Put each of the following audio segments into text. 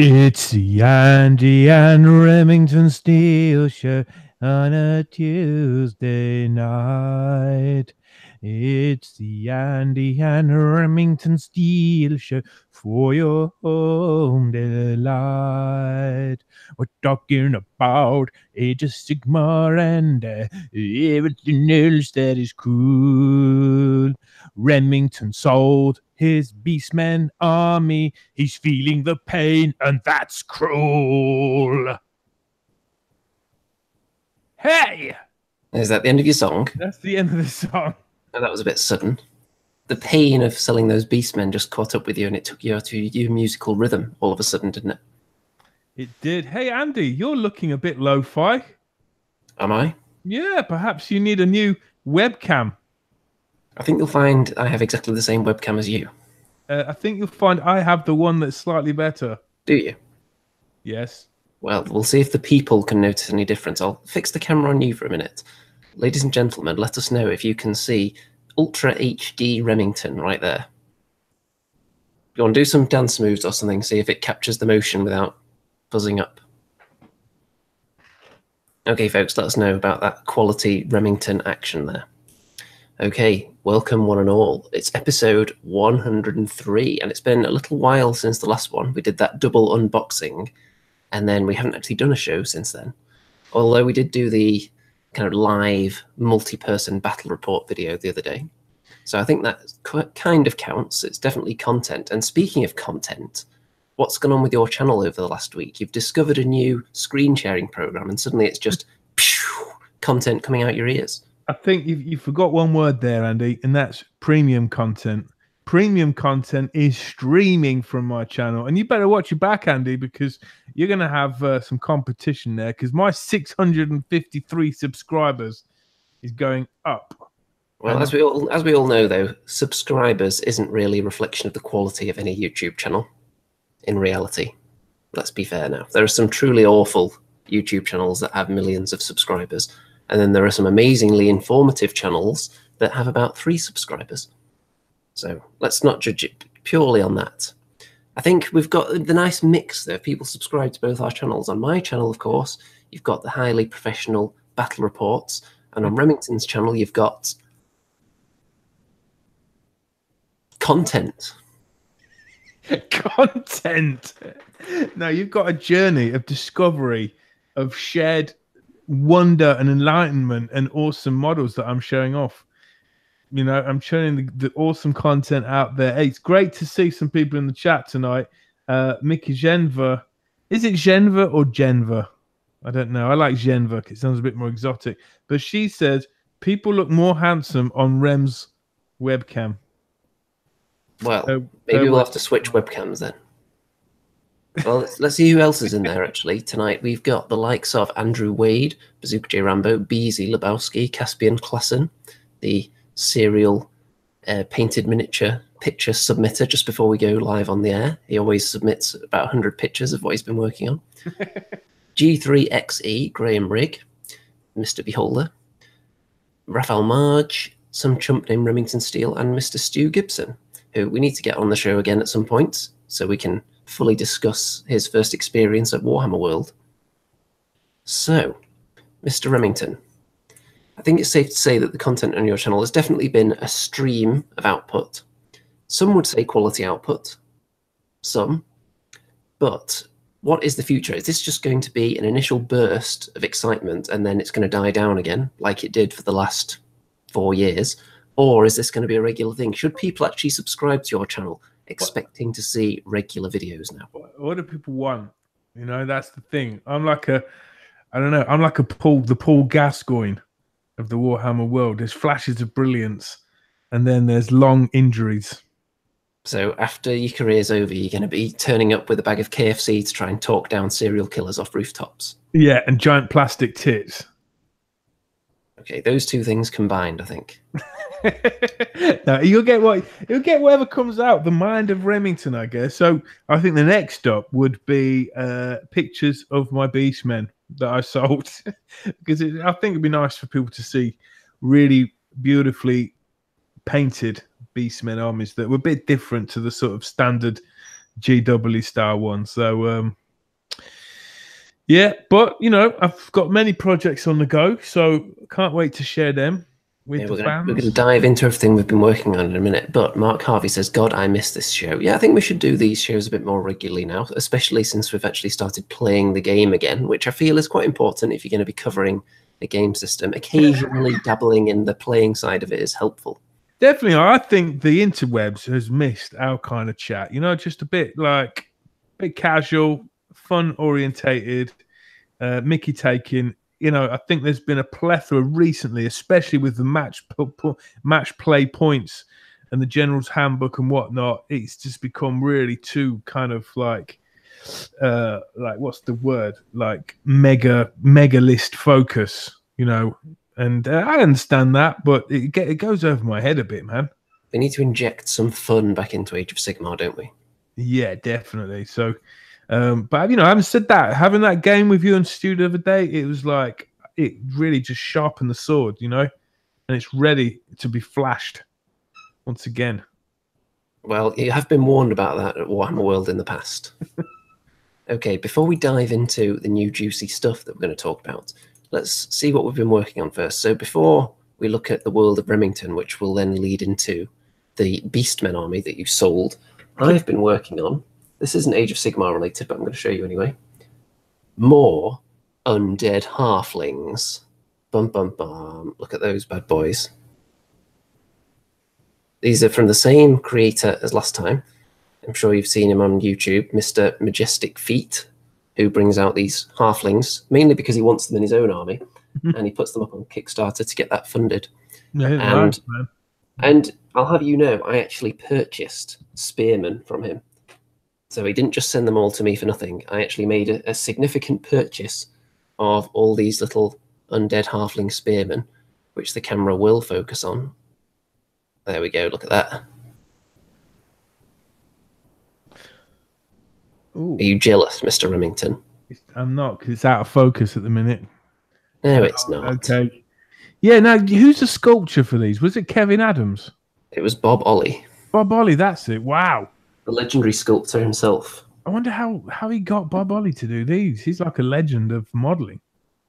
It's the Andy and Remington Steel Show on a Tuesday night. It's the Andy and Remington Steel Show for your home delight. We're talking about Age of Sigmar and everything else that is cool. Remington sold his Beastmen army. He's feeling the pain, and that's cruel. Hey! Is that the end of your song? That's the end of the song. Oh, that was a bit sudden. The pain of selling those Beastmen just caught up with you, and it took you out to your musical rhythm all of a sudden, didn't it? It did. Hey, Andy, you're looking a bit lo-fi. Am I? Yeah, perhaps you need a new webcam. I think you'll find I have exactly the same webcam as you. I think you'll find I have the one that's slightly better. Do you? Yes. Well, we'll see if the people can notice any difference. I'll fix the camera on you for a minute. Ladies and gentlemen, let us know if you can see Ultra HD Remington right there. You want to do some dance moves or something, see if it captures the motion without buzzing up. Okay, folks, let us know about that quality Remington action there. Okay, welcome one and all. It's episode 103, and it's been a little while since the last one. We did that double unboxing, and then we haven't actually done a show since then. Although we did do the kind of live multi-person battle report video the other day. So I think that kind of counts. It's definitely content. And speaking of content, what's gone on with your channel over the last week? You've discovered a new screen sharing program, and suddenly it's just content coming out your ears. I think you forgot one word there, Andy, and that's premium content. Premium content is streaming from my channel, and you better watch your back, Andy, because you're going to have some competition there, because my 653 subscribers is going up. Well, as we all know, though, subscribers isn't really a reflection of the quality of any YouTube channel. In reality, let's be fair now. There are some truly awful YouTube channels that have millions of subscribers, and then there are some amazingly informative channels that have about 3 subscribers. So let's not judge it purely on that. I think we've got the nice mix there. People subscribe to both our channels. On my channel, of course, you've got the highly professional battle reports, and on Remington's channel, you've got content. Content. Now you've got a journey of discovery, of shared wonder and enlightenment and awesome models that I'm showing off. You know, I'm showing the awesome content out there. Hey, it's great to see some people in the chat tonight. Mickey Genva. Is it Genva or Genva? I don't know. I like Genva because it sounds a bit more exotic. But she says people look more handsome on Rem's webcam. Well, maybe we'll have to switch webcams then. Well, let's see who else is in there, actually. Tonight we've got the likes of Andrew Wade, Bazooka J. Rambo, Beezy Lebowski, Caspian Klassen, the serial painted miniature picture submitter just before we go live on the air. He always submits about 100 pictures of what he's been working on. G3XE, Graham Rigg, Mr. Beholder, Raphael Marge, some chump named Remington Steele, and Mr. Stu Gibson, who we need to get on the show again at some point so we can fully discuss his first experience at Warhammer World. So, Mr. Remington, I think it's safe to say that the content on your channel has definitely been a stream of output. Some would say quality output, some, but what is the future? Is this just going to be an initial burst of excitement and then it's going to die down again like it did for the last 4 years? Or is this going to be a regular thing? Should people actually subscribe to your channel expecting to see regular videos now? What do people want? You know, that's the thing. I'm like the Paul Gascoigne of the Warhammer world. There's flashes of brilliance, and then there's long injuries. So after your career's over, you're going to be turning up with a bag of KFC to try and talk down serial killers off rooftops. Yeah, and giant plastic tits. Okay, those two things combined, I think. No, you'll get whatever comes out. The mind of Remington, I guess. So I think the next stop would be pictures of my Beastmen that I sold, because I think it'd be nice for people to see really beautifully painted Beastmen armies that were a bit different to the sort of standard GW style one. So yeah, but you know, I've got many projects on the go, so can't wait to share them with the fans. We're going to dive into everything we've been working on in a minute. But Mark Harvey says, God, I miss this show. Yeah, I think we should do these shows a bit more regularly now, especially since we've actually started playing the game again, which I feel is quite important if you're going to be covering a game system. Occasionally dabbling in the playing side of it is helpful. Definitely, I think the interwebs has missed our kind of chat. You know, just a bit casual, fun orientated, Mickey taking. You know, I think there's been a plethora recently, especially with the match play points and the General's Handbook and whatnot. It's just become really too kind of like what's the word? Like mega list focus. You know. And I understand that, but it goes over my head a bit, man. We need to inject some fun back into Age of Sigmar, don't we? Yeah, definitely. So, but you know, having said that, having that game with you and Stu the other day, it was like it really just sharpened the sword, you know, and it's ready to be flashed once again. Well, you have been warned about that at Warhammer World in the past. Okay, before we dive into the new juicy stuff that we're going to talk about, let's see what we've been working on first. So before we look at the world of Remington, which will then lead into the Beastmen army that you sold, I've been working on, this isn't Age of Sigmar related, but I'm going to show you anyway, more undead halflings. Bum, bum, bum. Look at those bad boys. These are from the same creator as last time. I'm sure you've seen him on YouTube, Mr. Majestic Feet, who brings out these halflings, mainly because he wants them in his own army, and he puts them up on Kickstarter to get that funded. Yeah, and I'll have you know, I actually purchased spearmen from him. So he didn't just send them all to me for nothing. I actually made a significant purchase of all these little undead halfling spearmen, which the camera will focus on. There we go, look at that. Ooh. Are you jealous, Mr. Remington? I'm not, because it's out of focus at the minute. No, it's not. Okay. Yeah, now, who's the sculpture for these? Was it Kevin Adams? It was Bob Ollie. Bob Ollie, that's it. Wow. The legendary sculptor himself. I wonder how he got Bob Ollie to do these. He's like a legend of modelling.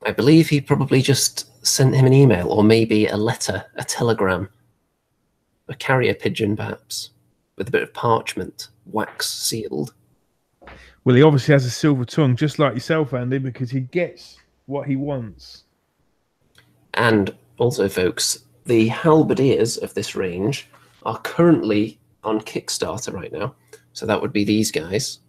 I believe he probably just sent him an email, or maybe a letter, a telegram, a carrier pigeon perhaps, with a bit of parchment, wax sealed. Well, he obviously has a silver tongue, just like yourself, Andy, because he gets what he wants. And also, folks, the halberdiers of this range are currently on Kickstarter right now. So that would be these guys.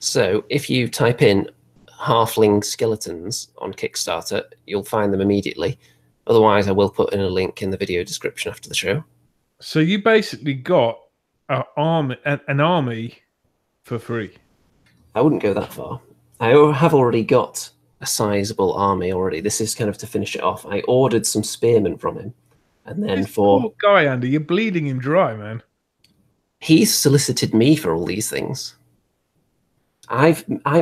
So if you type in halfling skeletons on Kickstarter, you'll find them immediately. Otherwise, I will put in a link in the video description after the show. So you basically got an army for free. I wouldn't go that far. I have already got a sizable army already. This is kind of to finish it off. I ordered some spearmen from him. And then this poor guy, Andy, you're bleeding him dry, man. He's solicited me for all these things. I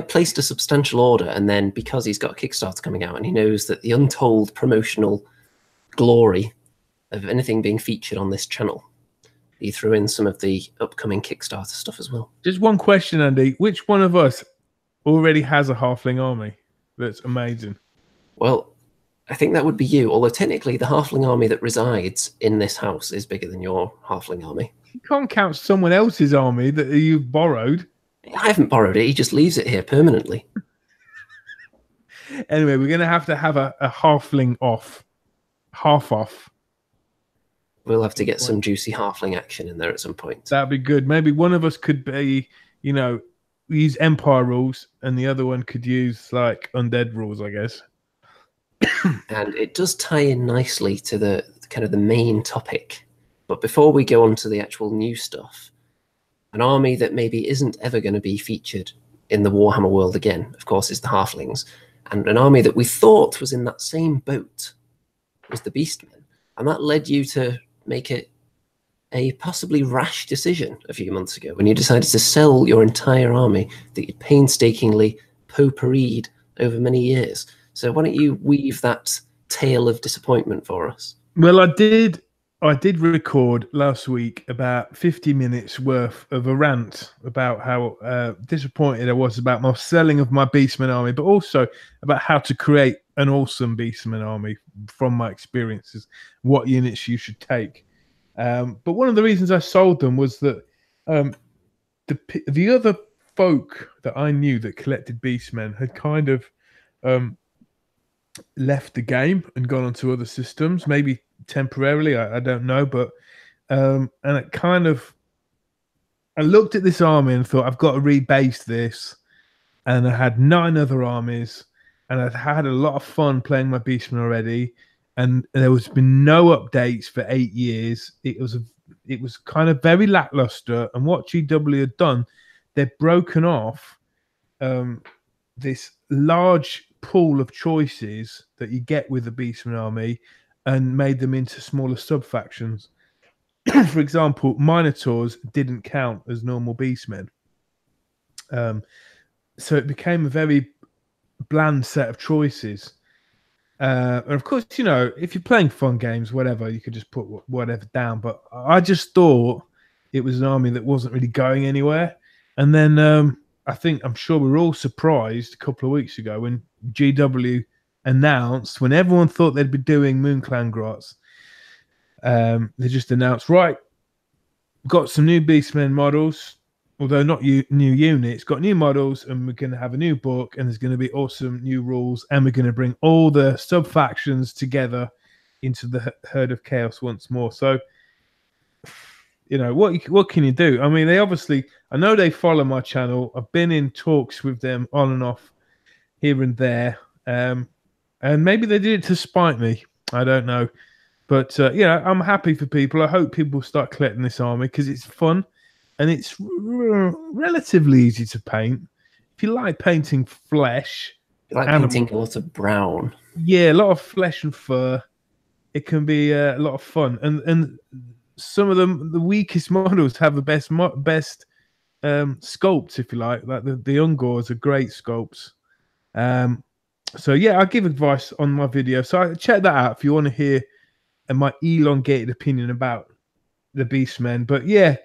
placed a substantial order, and then because he's got a Kickstarter coming out and he knows that the untold promotional glory of anything being featured on this channel, he threw in some of the upcoming Kickstarter stuff as well. Just one question, Andy. Which one of us already has a halfling army that's amazing? Well, I think that would be you, although technically the halfling army that resides in this house is bigger than your halfling army. You can't count someone else's army that you've borrowed. I haven't borrowed it. He just leaves it here permanently. Anyway, we're going to have a halfling off. Half off. We'll have to get some juicy halfling action in there at some point. That'd be good. Maybe one of us could be, you know, use Empire rules, and the other one could use like undead rules, I guess. And it does tie in nicely to the kind of the main topic. But before we go on to the actual new stuff, an army that maybe isn't ever going to be featured in the Warhammer world again, of course, is the Halflings. And an army that we thought was in that same boat was the Beastmen. And that led you to make it a possibly rash decision a few months ago when you decided to sell your entire army that you'd painstakingly potpourried over many years. So why don't you weave that tale of disappointment for us? Well, I did I did record last week about 50 minutes worth of a rant about how disappointed I was about my selling of my Beastman army, but also about how to create an awesome Beastman army from my experiences, what units you should take. But one of the reasons I sold them was that the other folk that I knew that collected Beastmen had kind of um, left the game and gone onto other systems, maybe temporarily. I don't know, but and it kind of I looked at this army and thought I've got to rebase this, and I had 9 other armies, and I'd had a lot of fun playing my Beastmen already, and there was been no updates for 8 years. It was kind of very lackluster, and what GW had done, they'd broken off this large pool of choices that you get with the Beastman army and made them into smaller sub factions. For example, Minotaurs didn't count as normal Beastmen. So it became a very bland set of choices. And of course, you know, if you're playing fun games, whatever, you could just put whatever down. But I just thought it was an army that wasn't really going anywhere. And then I'm sure we were all surprised a couple of weeks ago when GW announced, when everyone thought they'd be doing Moonclan Grots, they just announced, right, got some new Beastmen models, although not new units, got new models, and we're going to have a new book, and there's going to be awesome new rules, and we're going to bring all the sub factions together into the herd of chaos once more. So, you know, what can you do? I mean, I know they follow my channel. I've been in talks with them on and off here and there, and maybe they did it to spite me. I don't know, but yeah, I'm happy for people. I hope people start collecting this army because it's fun and it's relatively easy to paint. If you like painting flesh, You like painting a lot of brown. Yeah, a lot of flesh and fur. It can be a lot of fun, and some of them, the weakest models, have the best sculpts, if you like. Like the Ungors are great sculpts. So yeah, I give advice on my video. So check that out if you want to hear my elongated opinion about the Beastmen. But yeah,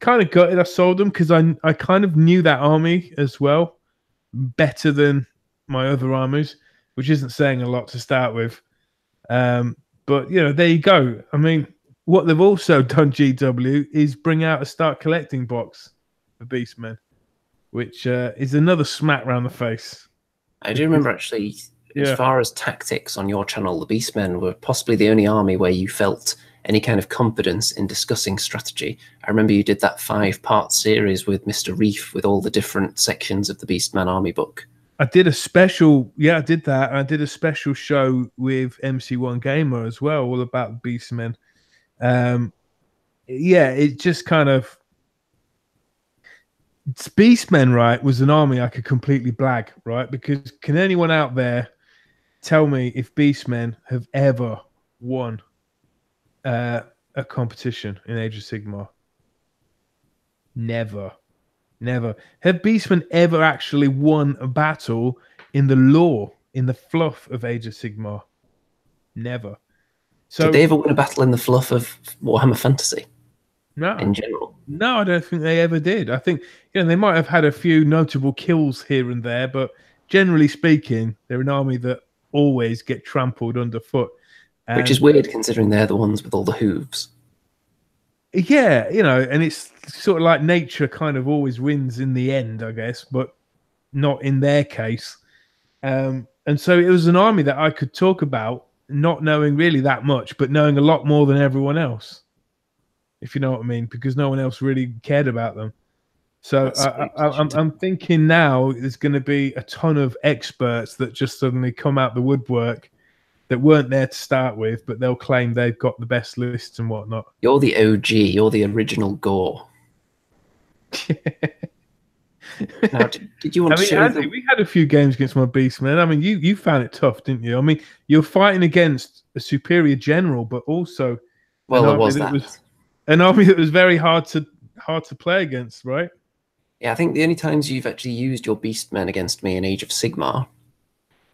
kind of gutted I sold them because I kind of knew that army as well better than my other armies, which isn't saying a lot to start with. But you know, there you go. I mean, what they've also done, GW, is bring out a start collecting box for Beastmen, which is another smack round the face. I do remember actually, as far as tactics on your channel, the Beastmen were possibly the only army where you felt any kind of confidence in discussing strategy. I remember you did that 5-part series with Mr. Reef with all the different sections of the Beastman army book. I did a special, I did that. I did a special show with MC1 Gamer as well, all about the Beastmen. Yeah, it just kind of, Beastmen, right, was an army I could completely blag, right? Because can anyone out there tell me if Beastmen have ever won a competition in Age of Sigmar? Never. Have Beastmen ever actually won a battle in the lore, in the fluff of Age of Sigmar? Never. So, did they ever win a battle in the fluff of Warhammer Fantasy? No. In general? No, I don't think they ever did. I think, they might have had a few notable kills here and there, but generally speaking, they're an army that always get trampled underfoot. Which is weird considering they're the ones with all the hooves. Yeah, and it's sort of like nature kind of always wins in the end, I guess, but not in their case. And so it was an army that I could talk about, not knowing really that much, but knowing a lot more than everyone else, if you know what I mean, because no one else really cared about them. So I'm thinking now there's going to be a ton of experts that just suddenly come out the woodwork that weren't there to start with, but they'll claim they've got the best lists and whatnot. You're the OG. You're the original Gore. Now, did you want to show Andy, we had a few games against my Beastmen. I mean, you found it tough, didn't you? I mean, you're fighting against a superior general, but also an army that was very hard to play against, right? Yeah, I think the only times you've actually used your Beastmen against me in Age of Sigmar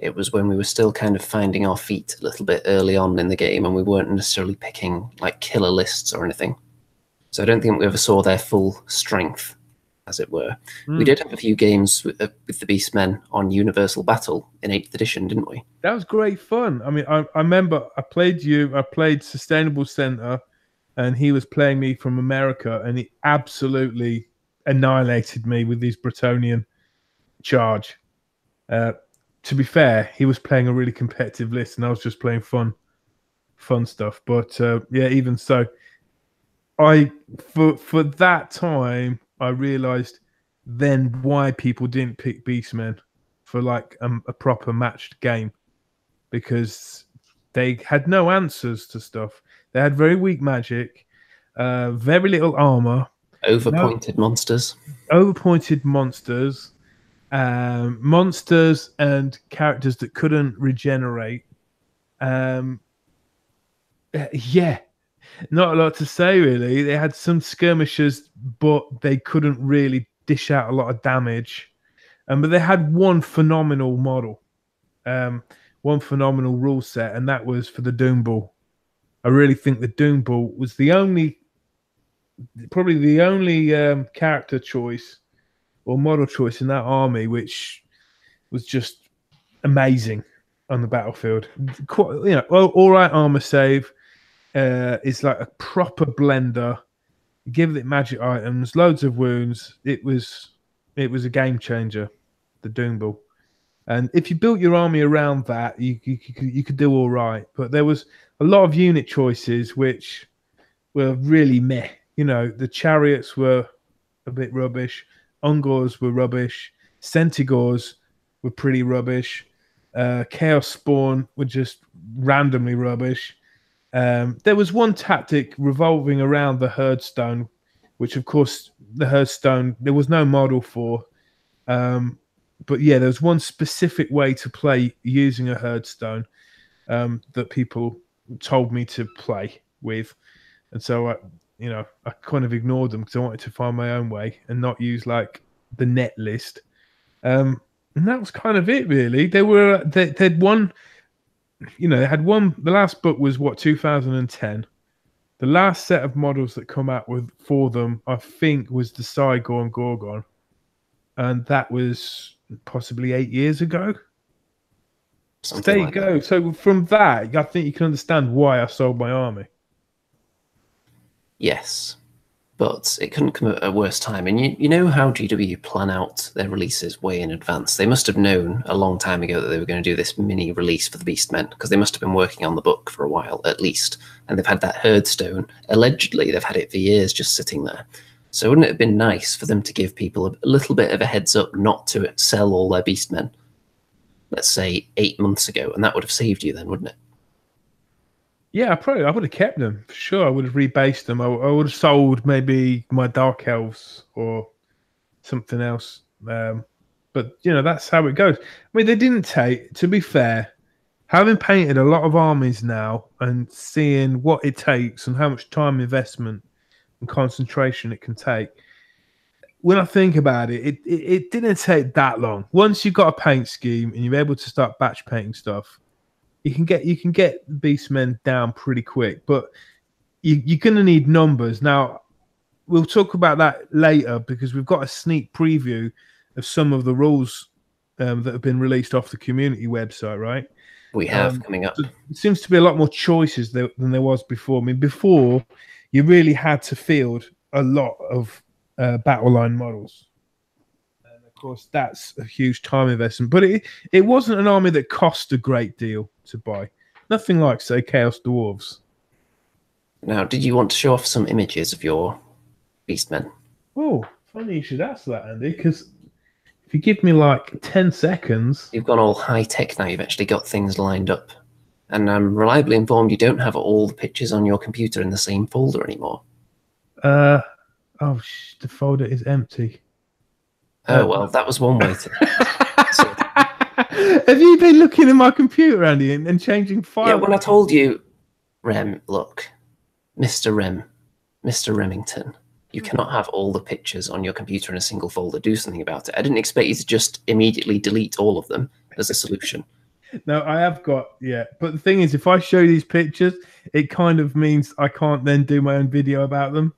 It was when we were still kind of finding our feet a little bit early on in the game, and we weren't necessarily picking like killer lists or anything. So I don't think we ever saw their full strength, as it were. We did have a few games with the Beastmen on Universal Battle in 8th edition, didn't we? That was great fun. I mean, I remember I played you. I played Sustainable Center, and he was playing me from America, and he absolutely annihilated me with his Bretonian charge. To be fair, he was playing a really competitive list, and I was just playing fun stuff. But yeah, even so, for that time, I realized then why people didn't pick Beastmen for like a proper matched game, because they had no answers to stuff. They had very weak magic, very little armor, Overpointed monsters. overpointed monsters, monsters and characters that couldn't regenerate. Yeah, not a lot to say really. They had some skirmishers, but they couldn't really dish out a lot of damage. But they had one phenomenal model, one phenomenal rule set, and that was for the Doom Ball. I really think the Doom Ball was probably the only character choice or model choice in that army, which was just amazing on the battlefield. Quite, all right armor save. Is like a proper blender. Give it magic items, loads of wounds. It was a game changer, the Doom Ball. And if you built your army around that, you could do all right. But there was a lot of unit choices which were really meh. The chariots were a bit rubbish. Ungors were rubbish. Centigors were pretty rubbish. Chaos Spawn were just randomly rubbish. There was one tactic revolving around the Herdstone, which of course the Herdstone there was no model for. But yeah, there was one specific way to play using a Herdstone that people told me to play with, and so I kind of ignored them because I wanted to find my own way and not use like the net list. And that was kind of it, really. They'd won. They had one. The last book was 2010. The last set of models that come out for them, I think, was the Sigor and Gorgon, and that was possibly 8 years ago. Something there you like go. that. So from that, I think you can understand why I sold my army. Yes, but it couldn't come at a worse time. And you know how GW plan out their releases way in advance. They must have known a long time ago that they were going to do this mini release for the Beastmen, because they must have been working on the book for a while at least. And they've had that Herdstone. Allegedly, they've had it for years just sitting there. So wouldn't it have been nice for them to give people a little bit of a heads up not to sell all their Beastmen, let's say 8 months ago, and that would have saved you then, wouldn't it? Yeah, I would have kept them for sure. I would have rebased them. I would have sold maybe my Dark Elves or something else. But that's how it goes. I mean, they didn't take. To be fair, having painted a lot of armies now and seeing what it takes and how much time investment and concentration it can take. When I think about it, it didn't take that long. Once you've got a paint scheme and you're able to start batch painting stuff, you can get Beastmen down pretty quick, but you're going to need numbers. Now, we'll talk about that later because we've got a sneak preview of some of the rules that have been released off the community website, right? We have coming up. So it seems to be a lot more choices than there was before. I mean, before, you really had to field a lot of battle line models. Of course, that's a huge time investment, but it wasn't an army that cost a great deal to buy. Nothing like, say, Chaos Dwarves. Now, did you want to show off some images of your Beastmen? Oh, funny you should ask that, Andy, because if you give me like 10 seconds... You've gone all high-tech now. You've actually got things lined up. And I'm reliably informed you don't have all the pictures on your computer in the same folder anymore. The folder is empty. Oh, well, that was one way to... Have you been looking at my computer, Andy, and changing files? Yeah, when I told you, Rem, look, Mr. Remington, you cannot have all the pictures on your computer in a single folder. Do something about it. I didn't expect you to just immediately delete all of them as a solution. No, I have got, yeah. But the thing is, if I show you these pictures, it kind of means I can't then do my own video about them.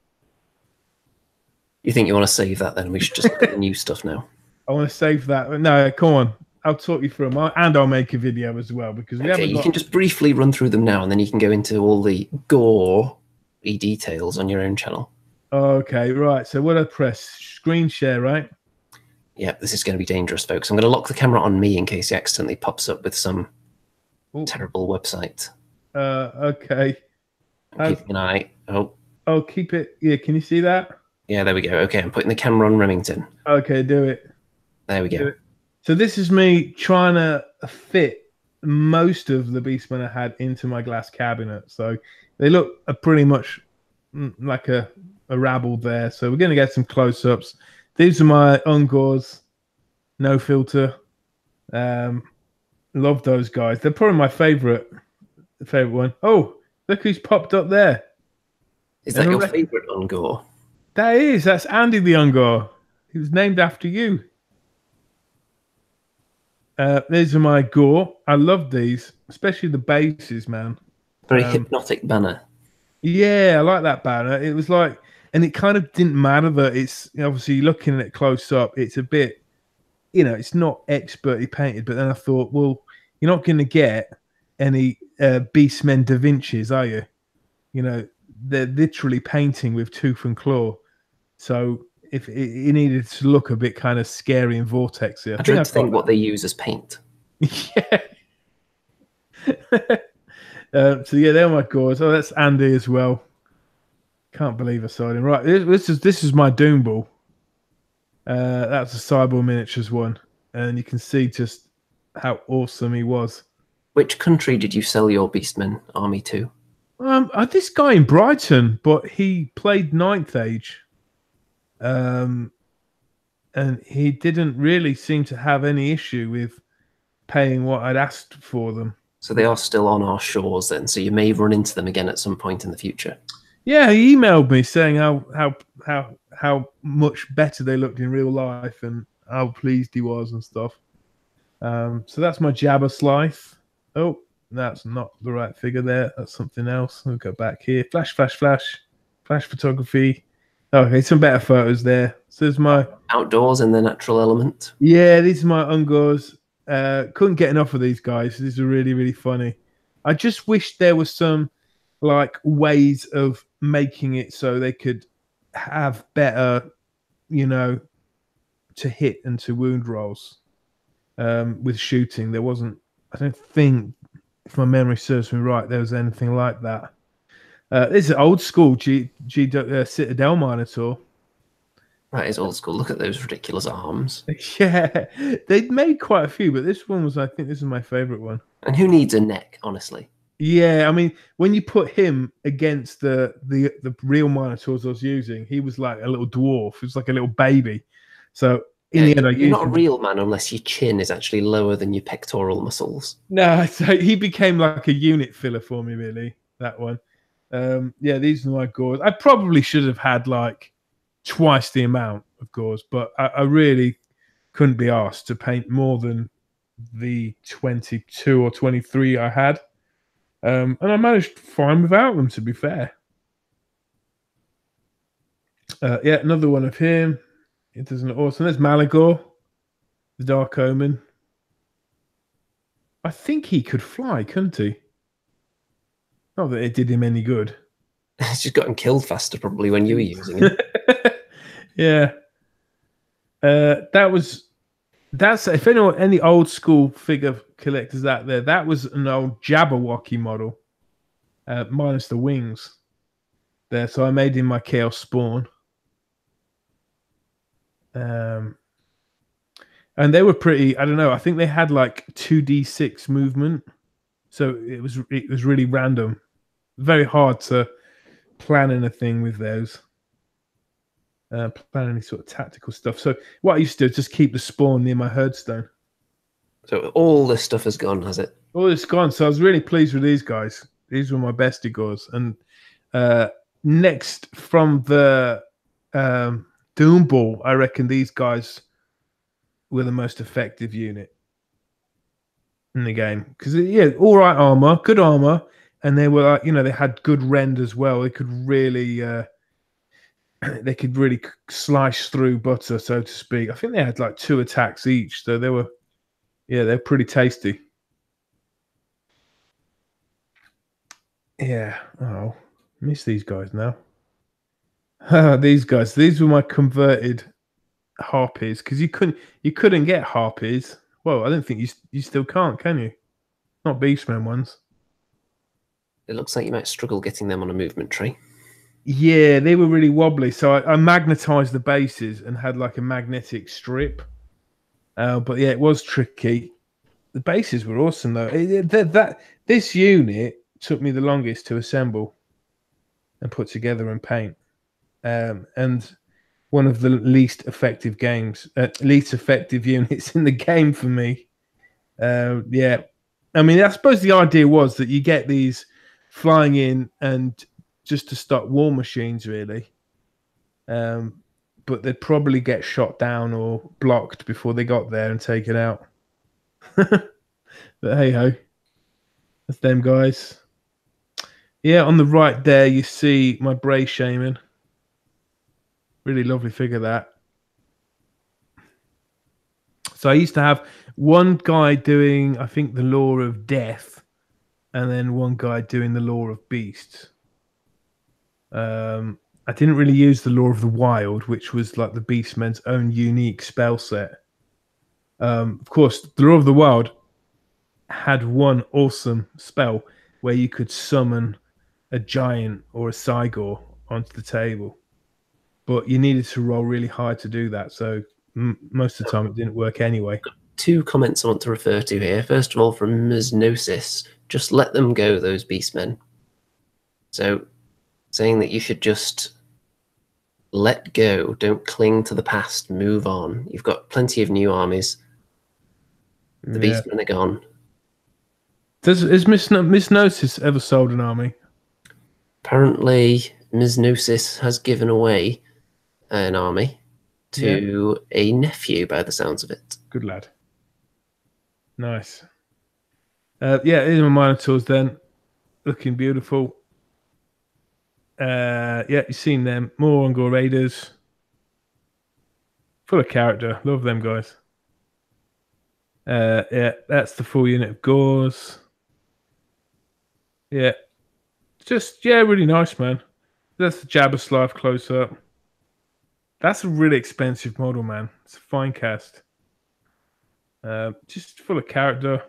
You think you want to save that then? We should just look at the new stuff now. I want to save that. No, come on. I'll talk you through them. And I'll make a video as well because we Okay, haven't you got... can just briefly run through them now and then you can go into all the gore details on your own channel. Okay, right. So what I press? Screen share, right? Yeah, this is going to be dangerous, folks. I'm going to lock the camera on me in case he accidentally pops up with some terrible website. Okay. Keep an eye. Oh, keep it. Yeah, can you see that? Yeah, there we go. Okay, I'm putting the camera on Remington. Okay, do it. There we go. So this is me trying to fit most of the Beastmen I had into my glass cabinet. So they look pretty much like a rabble there. So we're going to get some close-ups. These are my Ungors, no filter. Love those guys. They're probably my favorite one. Oh, look who's popped up there. Is that your favorite Ungor? That is. That's Andy the Ungor. He was named after you. These are my gore. I love these, especially the bases, man. Very hypnotic banner. Yeah, I like that banner. It was like, and it kind of didn't matter that it's obviously looking at it close up. It's a bit, it's not expertly painted. But then I thought, well, you're not going to get any Beastmen Da Vinci's, are you? They're literally painting with tooth and claw. So if it needed to look a bit kind of scary and vortexy, I dread to think what they use as paint. Yeah. So yeah, they're my gores. Oh, that's Andy as well. Can't believe I saw him. Right, this is my Doom Ball. That's a Cyborg Miniatures one, and you can see just how awesome he was. Which country did you sell your Beastmen army to? This guy in Brighton, but he played Ninth Age. And he didn't really seem to have any issue with paying what I'd asked for them. So they are still on our shores then. So you may run into them again at some point in the future. Yeah, he emailed me saying how much better they looked in real life and how pleased he was and stuff. So that's my Jabba Slice. Oh, that's not the right figure there. That's something else. We'll go back here. Flash photography. Okay, some better photos there. So there's my outdoors in the natural element. Yeah, these are my Ungors. Couldn't get enough of these guys. These are really, really funny. I just wish there was some ways of making it so they could have better, to hit and to wound rolls with shooting. There wasn't. I don't think, if my memory serves me right, there was anything like that. This is an old school Citadel Minotaur. That is old school. Look at those ridiculous arms. Yeah, they'd made quite a few, but this one was, I think this is my favorite one. And who needs a neck, honestly? Yeah, I mean, when you put him against the real Minotaurs I was using, he was like a little dwarf. He was like a little baby. So in the end, you're not a real man unless your chin is actually lower than your pectoral muscles. No, so he became like a unit filler for me, really, that one. Yeah, these are my gores. I probably should have had twice the amount of gores, but I really couldn't be asked to paint more than the 22 or 23 I had. And I managed fine without them, to be fair. Yeah, another one of him. It doesn't look awesome. There's Malagor, the Dark Omen. I think he could fly, couldn't he? Not that it did him any good. It's just gotten killed faster, probably, when you were using it. Yeah. That's if any old school figure collectors out there, that was an old Jabberwocky model, minus the wings there. So I made him my Chaos Spawn. And they were pretty, I don't know, I think they had 2d6 movement. So it was really random. Very hard to plan anything with those. Plan any sort of tactical stuff. So what I used to do is just keep the spawn near my herdstone. So all this stuff has gone, has it? All this gone. So I was really pleased with these guys. These were my best Igors. And next from the Doom Ball, I reckon these guys were the most effective unit. in the game because yeah, all right armor, good armor, and they were like, they had good rend as well. They could really slice through butter, so to speak. I think they had like 2 attacks each, so they're pretty tasty. Yeah. Oh, miss these guys now. These guys. These were my converted harpies because you couldn't get harpies. Well, I don't think you still can't, can you? Not beastmen ones. It looks like you might struggle getting them on a movement tree. Yeah, they were really wobbly. So I magnetized the bases and had like a magnetic strip. But yeah, it was tricky. The bases were awesome though. This unit took me the longest to assemble and put together and paint. And one of the least effective units in the game for me. Yeah, I mean, I suppose the idea was that you get these flying in and just to stop war machines, really. But they'd probably get shot down or blocked before they got there and taken out. But hey ho, that's them guys. Yeah, on the right there, you see my Bray Shaman. Really lovely figure, that. So I used to have one guy doing, I think, the Law of Death, and then one guy doing the Law of Beasts. I didn't really use the Law of the Wild, which was like the Beastmen's own unique spell set. Of course, the Law of the Wild had one awesome spell where you could summon a giant or a Sigor onto the table, but you needed to roll really high to do that. So most of the time it didn't work anyway. 2 comments I want to refer to here. First of all, from Ms. Gnosis, just let them go, those beastmen. So, saying that you should just let go, don't cling to the past, move on. You've got plenty of new armies. The beastmen are gone. Has Miss Gnosis ever sold an army? Apparently, Ms. Gnosis has given away an army to a nephew, by the sounds of it. Good lad. Nice. Yeah, these are my Minotaurs then. Looking beautiful. Yeah, you've seen them. More Ungor Raiders. Full of character. Love them guys. Yeah, that's the full unit of Gors. Yeah. Just, yeah, really nice, man. That's the Jabba Slav close up. That's a really expensive model, man. It's a fine cast. Just full of character.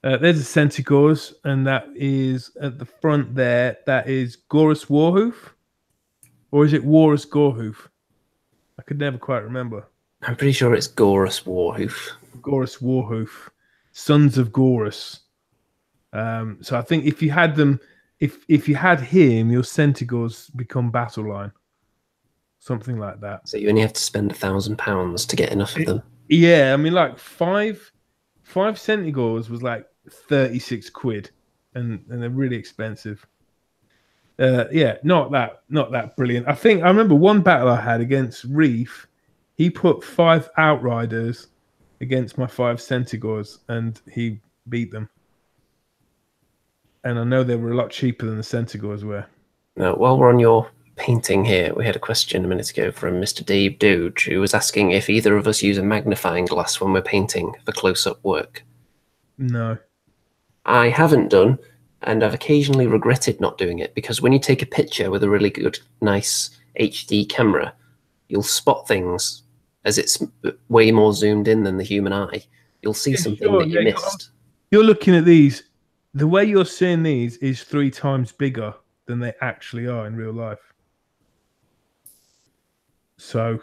There's a Centaurs, and that is at the front there. That is Gorus Warhoof, or is it Warus Gorhoof? I could never quite remember. I'm pretty sure it's Gorus Warhoof. Gorus Warhoof, Sons of Gorus. So I think if you had them, if you had him, your Centaurs become battle line, something like that. So you only have to spend £1,000 to get enough of them. Yeah, I mean, like five Centaurs was like 36 quid, and they're really expensive. Yeah, not that brilliant. I remember one battle I had against Reef. He put 5 Outriders against my 5 Centaurs, and he beat them. And I know they were a lot cheaper than the Centaurs were. Now, while we're on your painting here, we had a question a minute ago from Mr. Dave Doge, who was asking if either of us use a magnifying glass when we're painting for close-up work. No. I haven't done, and I've occasionally regretted not doing it, because when you take a picture with a really good, nice HD camera, you'll spot things as it's way more zoomed in than the human eye. You'll see something that you missed. You're looking at these. The way you're seeing these is 3 times bigger than they actually are in real life. So,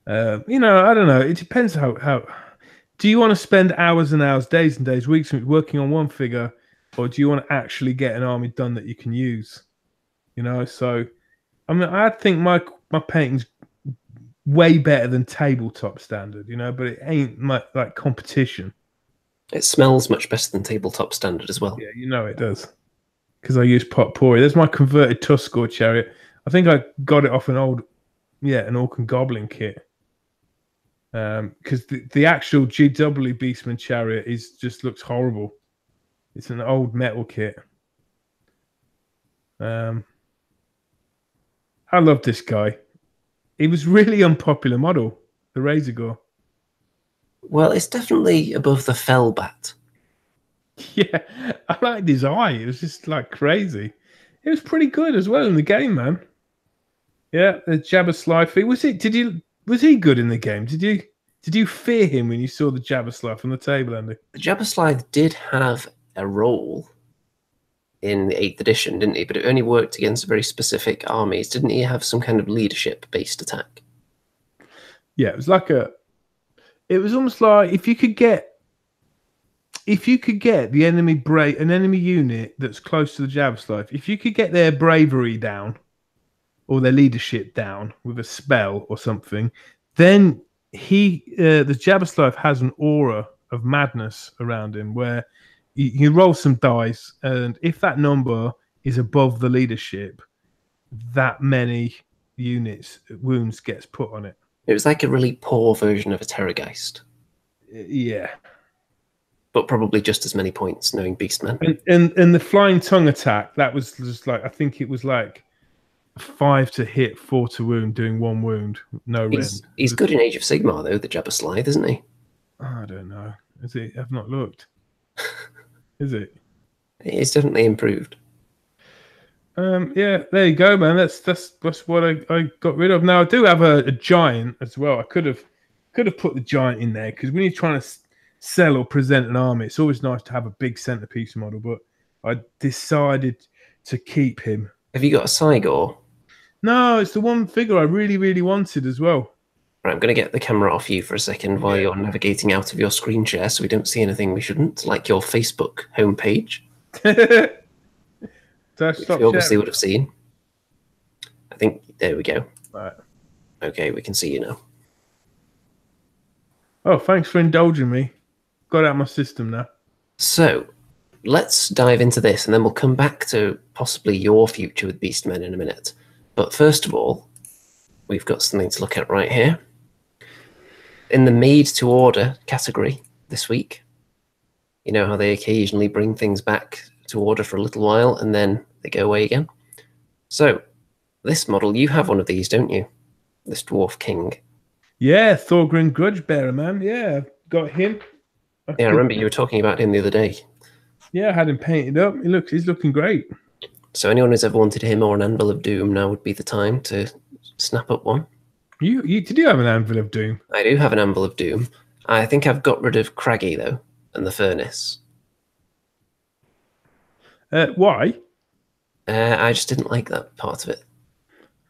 I don't know. It depends how. Do you want to spend hours and hours, days and days, weeks working on one figure, or do you want to actually get an army done that you can use? So, I mean, I think my painting's way better than tabletop standard, but it ain't like competition. It smells much better than tabletop standard as well. Yeah, it does. Because I use potpourri. There's my converted Tuscarora chariot. I think I got it off an Orc and Goblin kit. because the actual GW Beastman chariot just looks horrible. It's an old metal kit. I love this guy. He was really unpopular model, the Razorgore. Well, it's definitely above the Fellbat. Yeah, I liked his eye. It was just like crazy. It was pretty good as well in the game, man. Yeah, the Jabba Slife. Was he good in the game? Did you fear him when you saw the Jabba Slife on the table, Andy? The Jabberslide did have a role in the 8th edition, didn't he? But it only worked against very specific armies. Didn't he have some kind of leadership-based attack? Yeah, it was almost like if you could get the an enemy unit that's close to the Jabba Slife, if you could get their bravery down or their leadership down with a spell or something, then the Jabba Slife has an aura of madness around him where you roll some dice, and if that number is above the leadership, that many wounds gets put on it. It was like a really poor version of a Terrorgeist. Yeah. But probably just as many points, knowing Beastmen. And the flying tongue attack, that was just like, I think it was like 5 to hit, 4 to wound, doing 1 wound, no rend. He's good in Age of Sigmar, though, the Jabberslide, isn't he? I don't know. Is it? I've not looked. Is it? It's definitely improved. Yeah, there you go, man. That's what I got rid of. Now I do have a giant as well. I could have put the giant in there because when you're trying to sell or present an army, it's always nice to have a big centerpiece model. But I decided to keep him. Have you got a Sigor? No, it's the one figure I really, really wanted as well. Right, I'm going to get the camera off you for a second while you're navigating out of your screen share so we don't see anything we shouldn't, like your Facebook homepage. Which you obviously would have seen. I think, there we go. Right. Okay, we can see you now. Oh, thanks for indulging me. Got out of my system now. So, let's dive into this and then we'll come back to possibly your future with Beastmen in a minute. But first of all, we've got something to look at right here. In the made to order category this week, you know how they occasionally bring things back to order for a little while and then they go away again. So this model, you have one of these, don't you? This Dwarf King. Yeah, Thorgrim Grudgebearer, man. Yeah, got him. Yeah, I remember you were talking about him the other day. Yeah, I had him painted up. He's looking great. So anyone who's ever wanted him or an Anvil of Doom, now would be the time to snap up one. Did you have an Anvil of Doom? I do have an Anvil of Doom. I think I've got rid of Craggy, though, and the Furnace. Why? I just didn't like that part of it.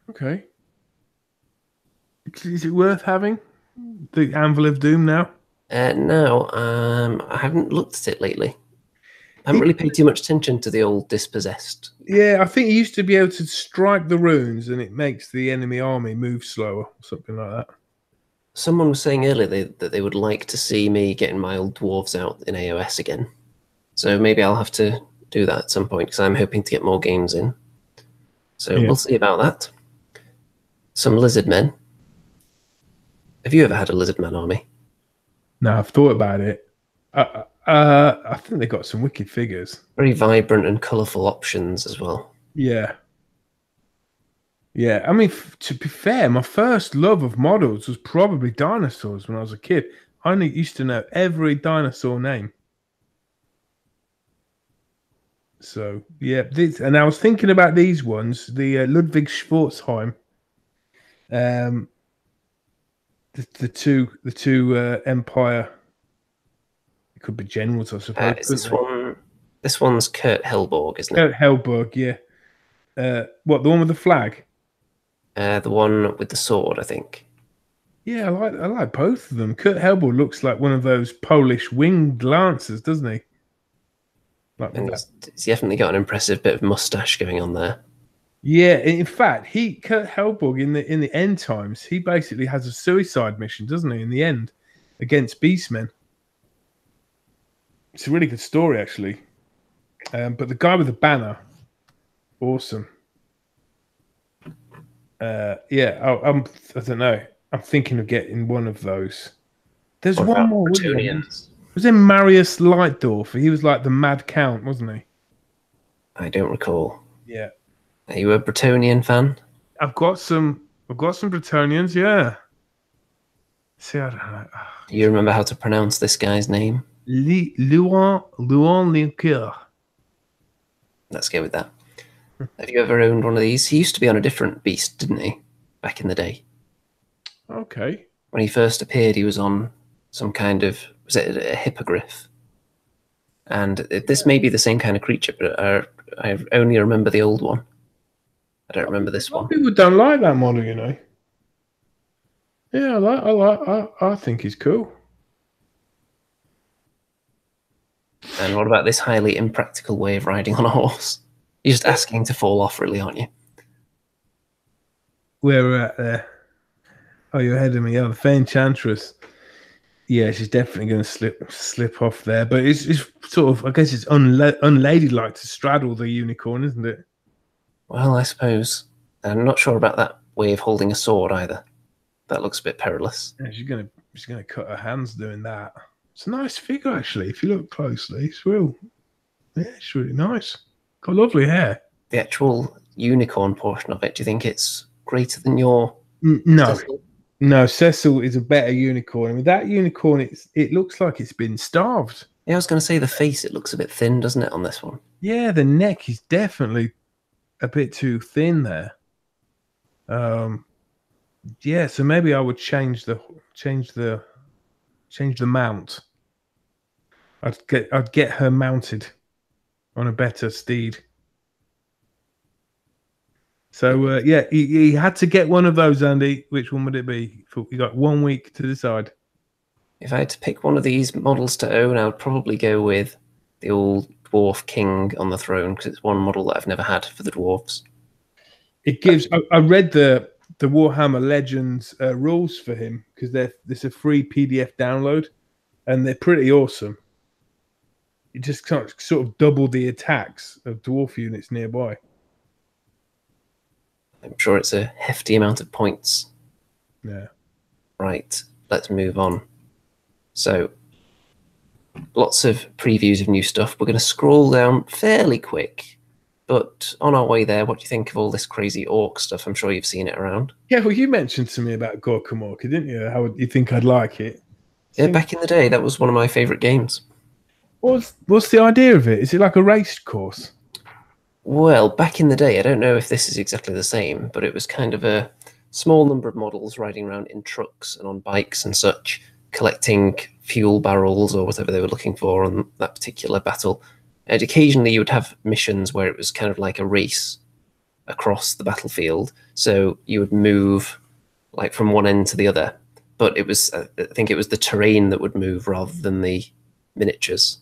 Okay. Is it worth having the Anvil of Doom now? No, I haven't looked at it lately. I haven't really paid too much attention to the old Dispossessed. Yeah, I think you used to be able to strike the runes and it makes the enemy army move slower or something like that. Someone was saying earlier that they would like to see me getting my old dwarves out in AOS again. So maybe I'll have to do that at some point because I'm hoping to get more games in. So yeah. We'll see about that. Some lizard men. Have you ever had a lizard man army? No, I've thought about it. I think they got some wicked figures. Very vibrant and colourful options as well. Yeah. Yeah, I mean, to be fair, my first love of models was probably dinosaurs when I was a kid. I used to know every dinosaur name. So, yeah, and I was thinking about these ones, the Ludwig Schwarzheim. The two Empire. It could be generals, I suppose. This one's Kurt Helborg, isn't it? Kurt Helborg, yeah. What, the one with the flag? The one with the sword, I think. Yeah, I like both of them. Kurt Helborg looks like one of those Polish winged lancers, doesn't he? And he's definitely got an impressive bit of mustache going on there. Yeah, in fact, Kurt Helborg in the end times, he basically has a suicide mission, doesn't he? In the end, against Beastmen. It's a really good story, actually. But the guy with the banner, awesome. Yeah, I don't know. I'm thinking of getting one of those. There's What one about more, wasn't there? Bretonians? Was it Marius Lightdorf? He was like the Mad Count, wasn't he? I don't recall. Yeah. Are you a Bretonian fan? I've got some. I've got some Bretonians. Yeah. See, I don't know. Do you remember how to pronounce this guy's name? Luan Liqueur. Let's go with that. Have you ever owned one of these? He used to be on a different beast, didn't he? Back in the day. Okay. When he first appeared, he was on some kind of, was it a hippogriff? And this may be the same kind of creature, but I only remember the old one. I don't remember this one. People don't like that model, you know. Yeah, I think he's cool. And what about this highly impractical way of riding on a horse? You're just asking to fall off, really, aren't you? Where we're at there. Oh, you're ahead of me. Oh, the Fae Enchantress. Yeah, she's definitely going to slip off there. But it's sort of, I guess it's unladylike to straddle the unicorn, isn't it? Well, I suppose. I'm not sure about that way of holding a sword either. That looks a bit perilous. Yeah, she's gonna cut her hands doing that. It's a nice figure, actually. If you look closely, it's it's really nice. Got lovely hair. The actual unicorn portion of it, do you think it's greater than your? No. Cecil? No, Cecil is a better unicorn. I mean, that unicorn, it looks like it's been starved. Yeah, I was going to say the face, it looks a bit thin, doesn't it, on this one? Yeah, the neck is definitely a bit too thin there. Yeah, so maybe I would change the mount. I'd get her mounted on a better steed. So yeah, he had to get one of those, Andy. Which one would it be? You got 1 week to decide. If I had to pick one of these models to own, I would probably go with the old dwarf king on the throne, because it's one model that I've never had for the dwarves. It gives. I read the Warhammer Legends rules for him, because there's a free PDF download, and they're pretty awesome. You just can't sort of double the attacks of dwarf units nearby. I'm sure it's a hefty amount of points. Yeah. Right, let's move on. So, lots of previews of new stuff. We're going to scroll down fairly quick, but on our way there, what do you think of all this crazy orc stuff? I'm sure you've seen it around. Yeah, well, you mentioned to me about Gorkamorka, didn't you? How you think I'd like it? Yeah, back in the day, that was one of my favourite games. What's the idea of it? Is it like a race course? Well, back in the day, I don't know if this is exactly the same, but it was kind of a small number of models riding around in trucks and on bikes and such, collecting fuel barrels or whatever they were looking for on that particular battle. And occasionally you would have missions where it was kind of like a race across the battlefield. So you would move like from one end to the other. But it was, I think it was the terrain that would move rather than the miniatures.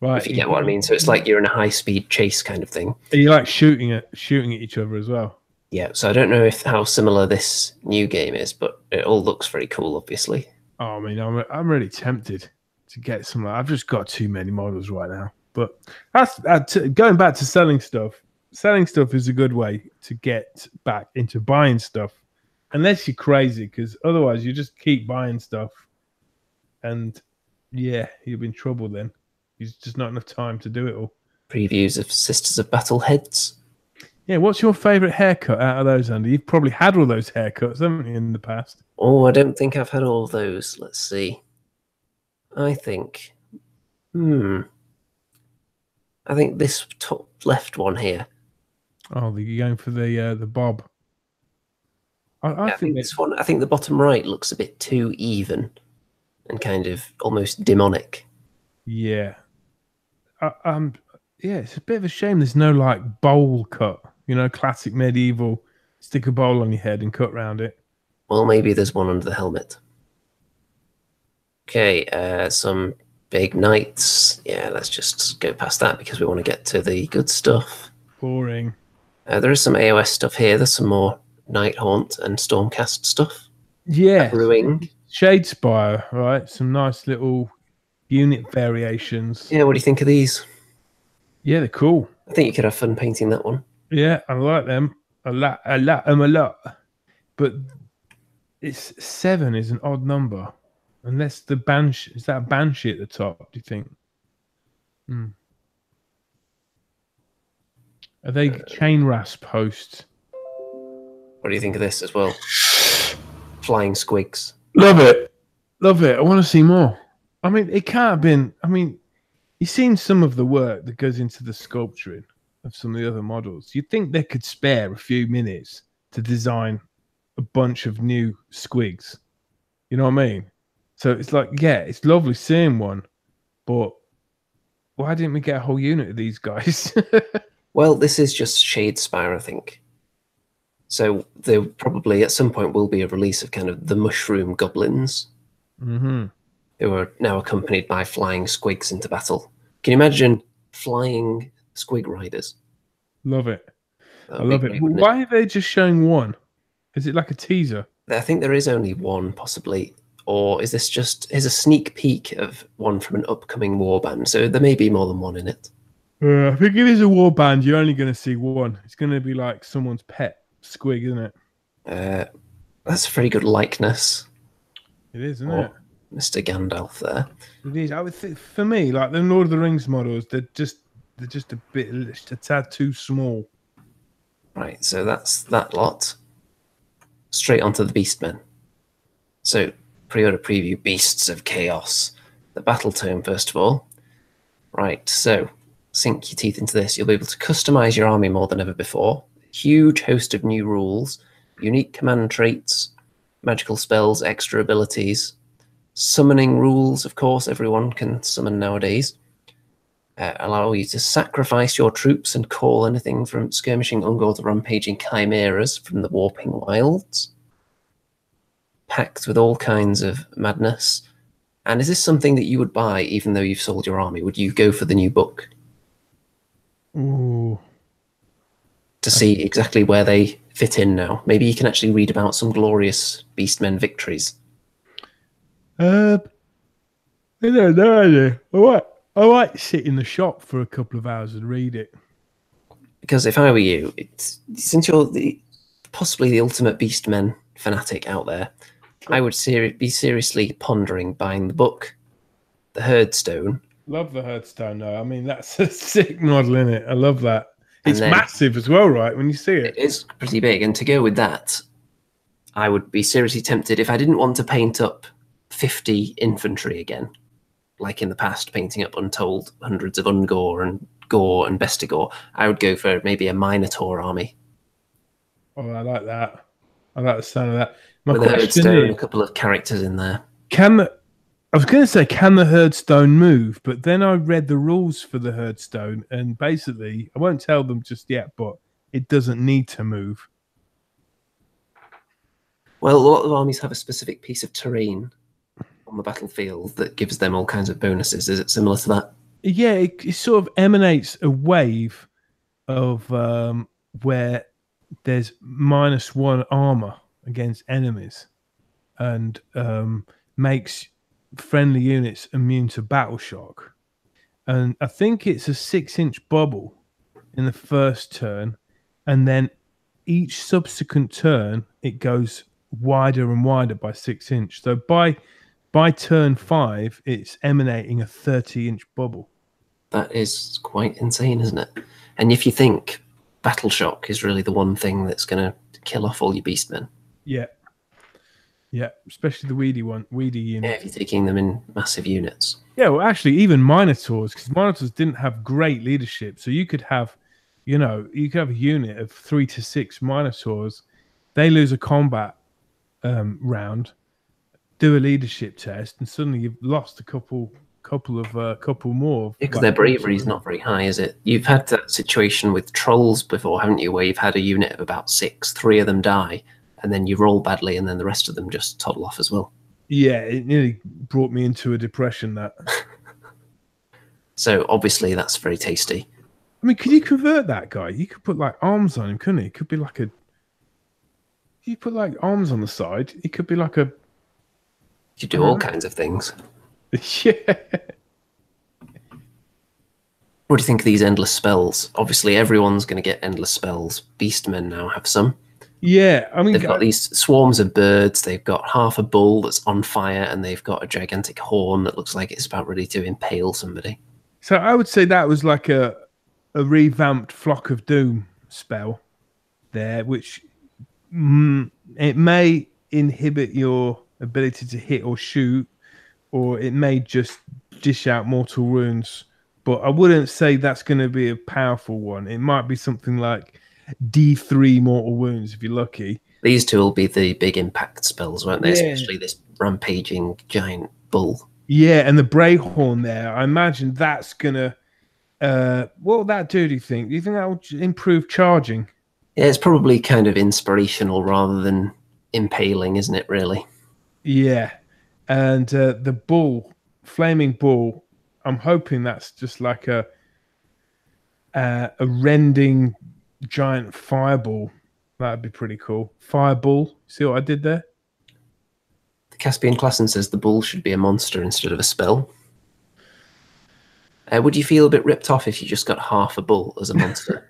Right. If you get what I mean. So it's like you're in a high-speed chase kind of thing. Are you like shooting at each other as well? Yeah, so I don't know how similar this new game is, but it all looks very cool, obviously. Oh, I mean, I'm really tempted to get some. I've just got too many models right now. But that's going back to selling stuff. Selling stuff is a good way to get back into buying stuff, unless you're crazy, because otherwise you just keep buying stuff, and yeah, you'll be in trouble then. There's just not enough time to do it all. Previews of Sisters of Battle heads. Yeah, what's your favourite haircut out of those, Andy? You've probably had all those haircuts, haven't you, in the past? Oh, I don't think I've had all of those. Let's see. I think... I think this top left one here. Oh, you're going for the bob. I think this one. I think the bottom right looks a bit too even and kind of almost demonic. Yeah. Yeah, it's a bit of a shame there's no like bowl cut, you know, classic medieval, stick a bowl on your head and cut round it. Well, maybe there's one under the helmet. Okay, some big knights. Yeah, let's just go past that because we want to get to the good stuff. Boring. There is some AOS stuff here. There's some more Nighthaunt and Stormcast stuff. Yeah. Brewing. Shadespire, right? Some nice little unit variations. Yeah, what do you think of these? Yeah, they're cool. I think you could have fun painting that one. Yeah, I like them. I like them a lot. But 7 is an odd number. Unless the Banshee, is that a Banshee at the top, do you think? Are they chain rasp hosts? What do you think of this as well? Flying squigs. Love it. Love it. I want to see more. I mean, it can't have been. I mean, you've seen some of the work that goes into the sculpturing of some of the other models. You'd think they could spare a few minutes to design a bunch of new squigs. You know what I mean? So it's like, yeah, it's lovely seeing one, but why didn't we get a whole unit of these guys? Well, this is just Shadespire, I think. So there probably at some point will be a release of kind of the mushroom goblins, who are now accompanied by flying squigs into battle. Can you imagine flying squig riders? Love it. That'd I love great, it. Why are they just showing one? Is it like a teaser? I think there is only one, possibly. Or is this just a sneak peek of one from an upcoming warband? So there may be more than one in it. I think if it's a warband, you're only going to see one. It's going to be like someone's pet squig, isn't it? That's a very good likeness. It is, isn't it? Mr. Gandalf there. It is. I would think for me, like the Lord of the Rings models, they're just a tad too small. Right, so that's that lot. Straight onto the Beastmen. So pre-order preview, Beasts of Chaos. The battle tome, first of all. Right, so sink your teeth into this. You'll be able to customize your army more than ever before. Huge host of new rules, unique command traits, magical spells, extra abilities, summoning rules, of course, everyone can summon nowadays. Allow you to sacrifice your troops and call anything from skirmishing ungor to rampaging chimeras from the warping wilds. Packed with all kinds of madness. And is this something that you would buy even though you've sold your army? Would you go for the new book? Ooh. To see exactly where they fit in now. Maybe you can actually read about some glorious Beastmen victories. I don't know. I might sit in the shop for a couple of hours and read it. Because if I were you, since you're possibly the ultimate Beastmen fanatic out there, I would be seriously pondering buying the book, the Herdstone. Love the Herdstone, though. I mean, that's a sick model, isn't it? I love that. It's massive as well, right? When you see it. It is pretty big. And to go with that, I would be seriously tempted if I didn't want to paint up 50 infantry again, like in the past, painting up untold hundreds of Ungor and Gore and Bestigor. I would go for maybe a Minotaur army. Oh, I like that. I like the sound of that. My with a Herdstone, a couple of characters in there. I was going to say, can the Herdstone move? But then I read the rules for the Herdstone, and basically, I won't tell them just yet, but it doesn't need to move. Well, a lot of armies have a specific piece of terrain on the battlefield that gives them all kinds of bonuses. Is it similar to that? Yeah, it sort of emanates a wave of where there's -1 armor against enemies, and makes friendly units immune to battle shock. And I think it's a 6-inch bubble in the first turn, and then each subsequent turn it goes wider and wider by 6 inch. So by turn 5, it's emanating a 30-inch bubble. That is quite insane, isn't it? And if you think battle shock is really the one thing that's going to kill off all your beastmen. Yeah. Yeah, especially the weedy unit. Yeah, if you're taking them in massive units. Yeah, well, actually, even Minotaurs, because Minotaurs didn't have great leadership. So you could have, you could have a unit of 3 to 6 Minotaurs. They lose a combat round, do a leadership test, and suddenly you've lost a couple more. Because their bravery is not very high, is it? You've had that situation with trolls before, haven't you, where you've had a unit of about 6, 3 of them die, and then you roll badly, and then the rest of them just toddle off as well. Yeah, it nearly brought me into a depression, that. So, obviously, that's very tasty. I mean, could you convert that guy? You could put, arms on him, couldn't he? It could be you put, arms on the side. It could be like a... You do all kinds of things. Yeah. What do you think of these endless spells? Obviously, everyone's going to get endless spells. Beastmen now have some. Yeah, I mean, They've got these swarms of birds. They've got half a bull that's on fire, and they've got a gigantic horn that looks like it's about ready to impale somebody. so I would say that was like a revamped Flock of Doom spell there, which it may inhibit your ability to hit or shoot, or it may just dish out mortal wounds. But I wouldn't say that's going to be a powerful one. It might be something like D3 mortal wounds if you're lucky. These two will be the big impact spells, won't they? Yeah. Especially this rampaging giant bull. Yeah, and the Brayhorn there, I imagine that's gonna. What will that do? Do you think? Do you think that will improve charging? Yeah, it's probably kind of inspirational rather than impaling, isn't it? Really. Yeah, and the bull, flaming bull. I'm hoping that's just like a rending giant fireball. That'd be pretty cool. Fireball. See what I did there? The Caspian Klassen says the bull should be a monster instead of a spell. Would you feel a bit ripped off if you just got half a bull as a monster?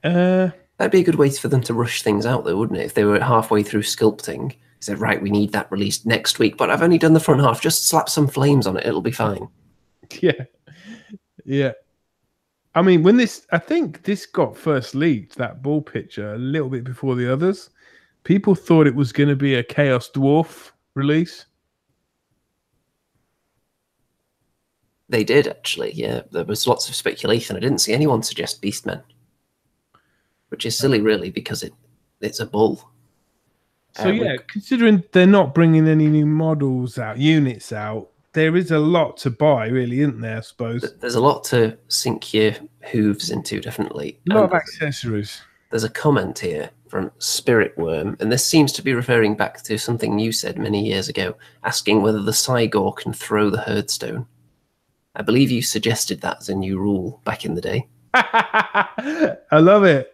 That'd be a good way for them to rush things out, though, wouldn't it? If they were halfway through sculpting, said, right, we need that released next week, but I've only done the front half. Just slap some flames on it. It'll be fine. Yeah. Yeah. I mean, I think this got first leaked, that bull picture, a little bit before the others. People thought it was going to be a Chaos Dwarf release. They did, actually, yeah. There was lots of speculation. I didn't see anyone suggest Beastmen, which is silly, really, because it's a bull. So, considering they're not bringing any new units out, there is a lot to buy, really, isn't there, I suppose? There's a lot to sink your hooves into, definitely. A lot of accessories. There's a comment here from Spirit Worm, and this seems to be referring back to something you said many years ago, asking whether the Cygor can throw the Herdstone. I believe you suggested that as a new rule back in the day. I love it.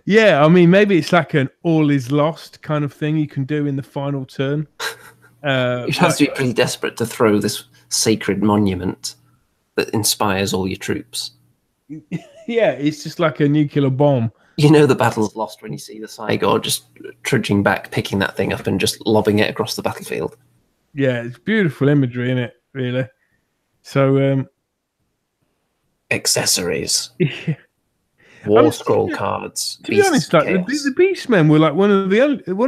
Yeah, I mean, maybe it's like an all is lost kind of thing you can do in the final turn. You have to be pretty desperate to throw this sacred monument that inspires all your troops. Yeah, it's just like a nuclear bomb. You know the battle's lost when you see the Cygor just trudging back, picking that thing up and just lobbing it across the battlefield. Yeah, it's beautiful imagery, isn't it, really? So, accessories. Yeah. War scroll cards. To be honest, like the Beastmen were like one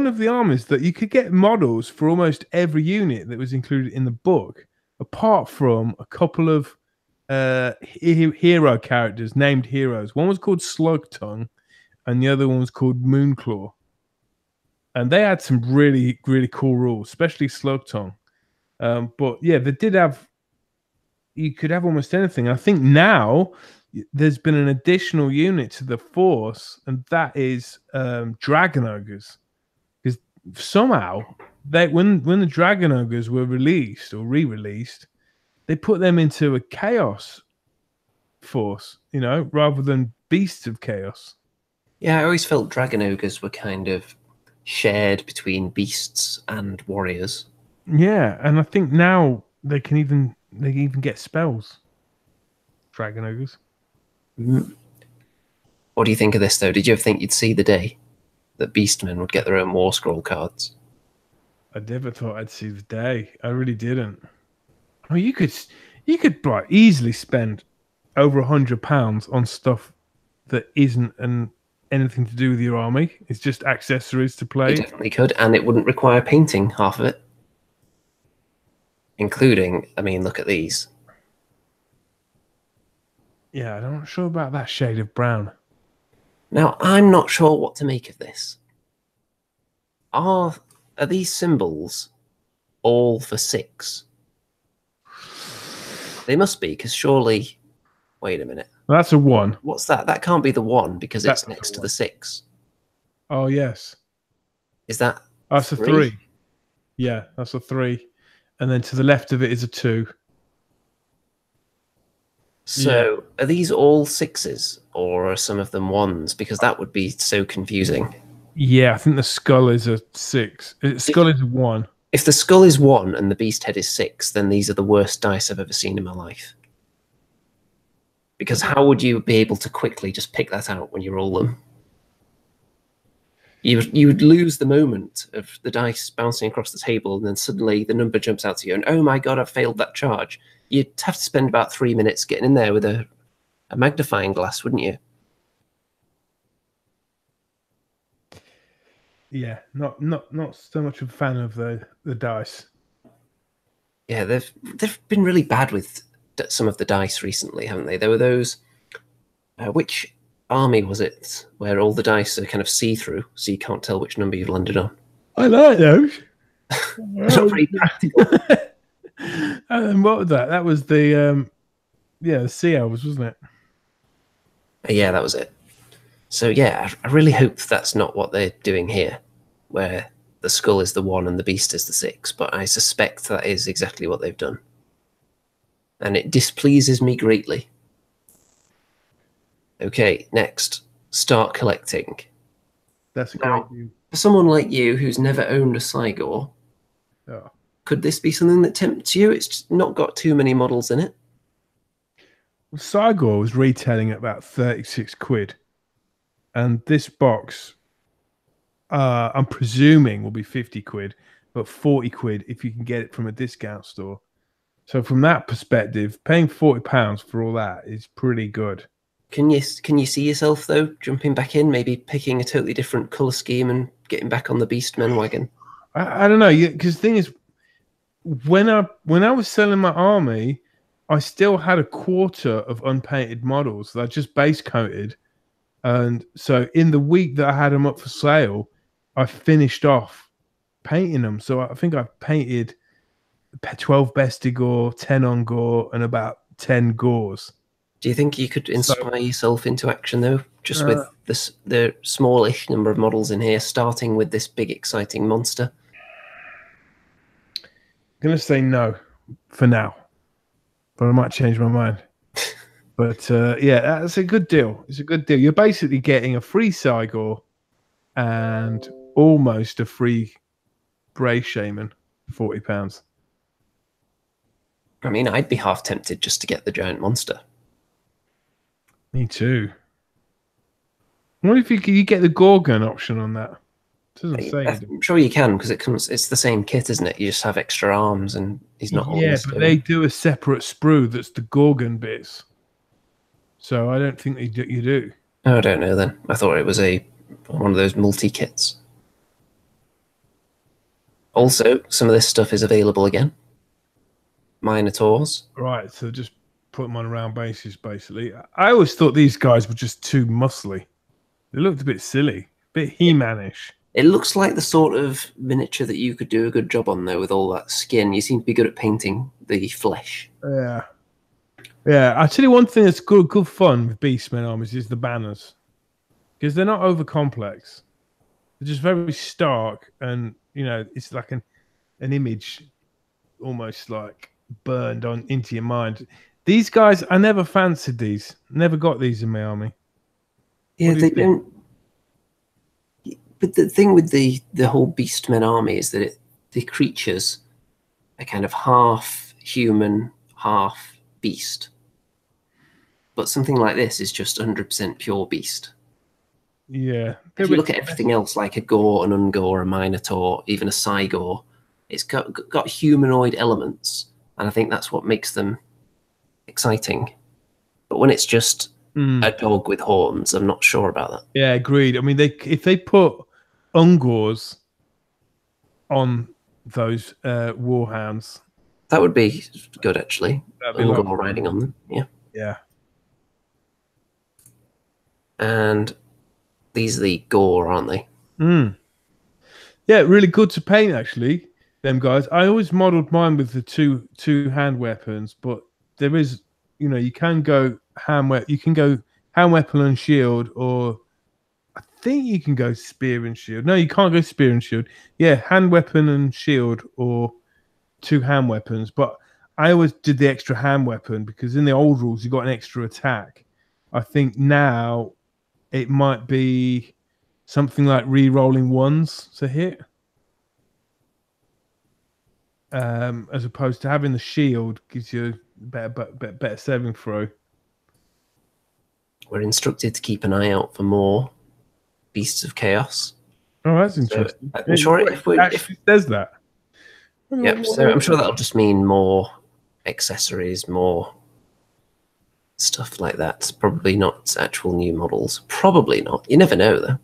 of the armies that you could get models for almost every unit that was included in the book, apart from a couple of hero characters, named heroes. One was called Slugtongue, and the other one was called Moonclaw. And they had some really, really cool rules, especially Slugtongue. But yeah, they did have. You could have almost anything. I think now there's been an additional unit to the force, and that is Dragon Ogres. Because somehow, when the Dragon Ogres were released or re-released, they put them into a Chaos force, rather than Beasts of Chaos. Yeah, I always felt Dragon Ogres were kind of shared between beasts and warriors. Yeah, and I think now they can even get spells. Dragon Ogres. What do you think of this, though? Did you ever think you'd see the day that Beastmen would get their own War Scroll cards? I never thought I'd see the day. I really didn't. Oh, you could like easily spend over £100 on stuff that isn't anything to do with your army. It's just accessories to play. You definitely could, and it wouldn't require painting half of it. Including, I mean, look at these. Yeah, I'm not sure about that shade of brown. Now, I'm not sure what to make of this. Are these symbols all for 6? They must be, because surely... Wait a minute. Well, that's a 1. What's that? That can't be the 1, because it's next to the 6. Oh, yes. Is that That's a 3. Yeah, that's a 3. And then to the left of it is a 2. So, Are these all 6s, or are some of them 1s? Because that would be so confusing. Yeah, I think the skull is a 6. Skull is a 1. If the skull is 1 and the beast head is 6, then these are the worst dice I've ever seen in my life. Because how would you be able to quickly just pick that out when you roll them? You would lose the moment of the dice bouncing across the table, and then suddenly the number jumps out to you, and oh my god, I've failed that charge. You'd have to spend about 3 minutes getting in there with a magnifying glass, wouldn't you? Yeah, not so much a fan of the dice. Yeah, they've been really bad with some of the dice recently, haven't they? There were those. Which army was it where all the dice are kind of see-through, so you can't tell which number you've landed on? I like those. It's not very practical. And what was that? That was the the sea elves, wasn't it? Yeah, that was it. So yeah, I really hope that's not what they're doing here, where the skull is the 1 and the beast is the 6, but I suspect that is exactly what they've done. And it displeases me greatly. Okay, next, start collecting. That's a great view. For someone like you who's never owned a Sigor, could this be something that tempts you? It's not got too many models in it. Well, Sigor was retailing at about 36 quid. And this box, I'm presuming, will be 50 quid, but 40 quid if you can get it from a discount store. So from that perspective, paying £40 for all that is pretty good. Can you see yourself though jumping back in, maybe picking a totally different color scheme and getting back on the Beastmen wagon? I don't know, because the thing is, when I was selling my army, I still had a quarter of unpainted models that I just base coated, and so in the week that I had them up for sale, I finished off painting them. So I think I painted 12 Bestigor, 10 Ungor, and about 10 Gors. Do you think you could inspire yourself into action though, just with the smallish number of models in here, starting with this big exciting monster? I'm gonna say no for now, but I might change my mind. But yeah, that's a good deal. It's a good deal. You're basically getting a free Sigor and almost a free Bray Shaman, £40. I mean, I'd be half tempted just to get the giant monster. Me too. What if you get the Gorgon option on that? It doesn't say. I'm sure you can, because it's the same kit, isn't it? You just have extra arms and he's not. Yeah, but they do a separate sprue that's the Gorgon bits. So I don't think you do. Oh, I don't know then. I thought it was one of those multi-kits. Also, some of this stuff is available again. Minotaurs. Right, so just put them on a round basis, basically. I always thought these guys were just too muscly. They looked a bit silly, a bit He-Man-ish. It looks like the sort of miniature that you could do a good job on, though, with all that skin. You seem to be good at painting the flesh. Yeah. Yeah, I tell you one thing that's good fun with Beastmen armies is the banners. Because they're not over complex. They're just very stark, and it's like an image almost like burned on into your mind. These guys, I never fancied these. Never got these in my army. Yeah, they don't. But the thing with the whole Beastmen army is that the creatures are kind of half human, half beast. But something like this is just 100% pure beast. Yeah. If you look at everything else, like a Gore, an Ungor, a Minotaur, even a Sigor, it's got humanoid elements, and I think that's what makes them exciting. But when it's just a dog with horns, I'm not sure about that. Yeah, agreed. I mean, if they put Ungors on those warhounds, that would be good, actually. Ungor riding on them, yeah. Yeah. And these are the Gore, aren't they? Yeah, really good to paint, actually. Them guys. I always modelled mine with the two hand weapons, but there is, you can go hand weapon and shield, or I think you can go spear and shield. No, you can't go spear and shield. Yeah, hand weapon and shield, or 2 hand weapons. But I always did the extra hand weapon because in the old rules you got an extra attack. I think now it might be something like re-rolling ones to hit, as opposed to having the shield gives you better saving throw. We're instructed to keep an eye out for more Beasts of Chaos. Oh, that's So interesting. I'm sure if It actually says that. yeah, so I'm sure that'll just mean more accessories, more stuff like that. Probably not actual new models. Probably not. You never know, though.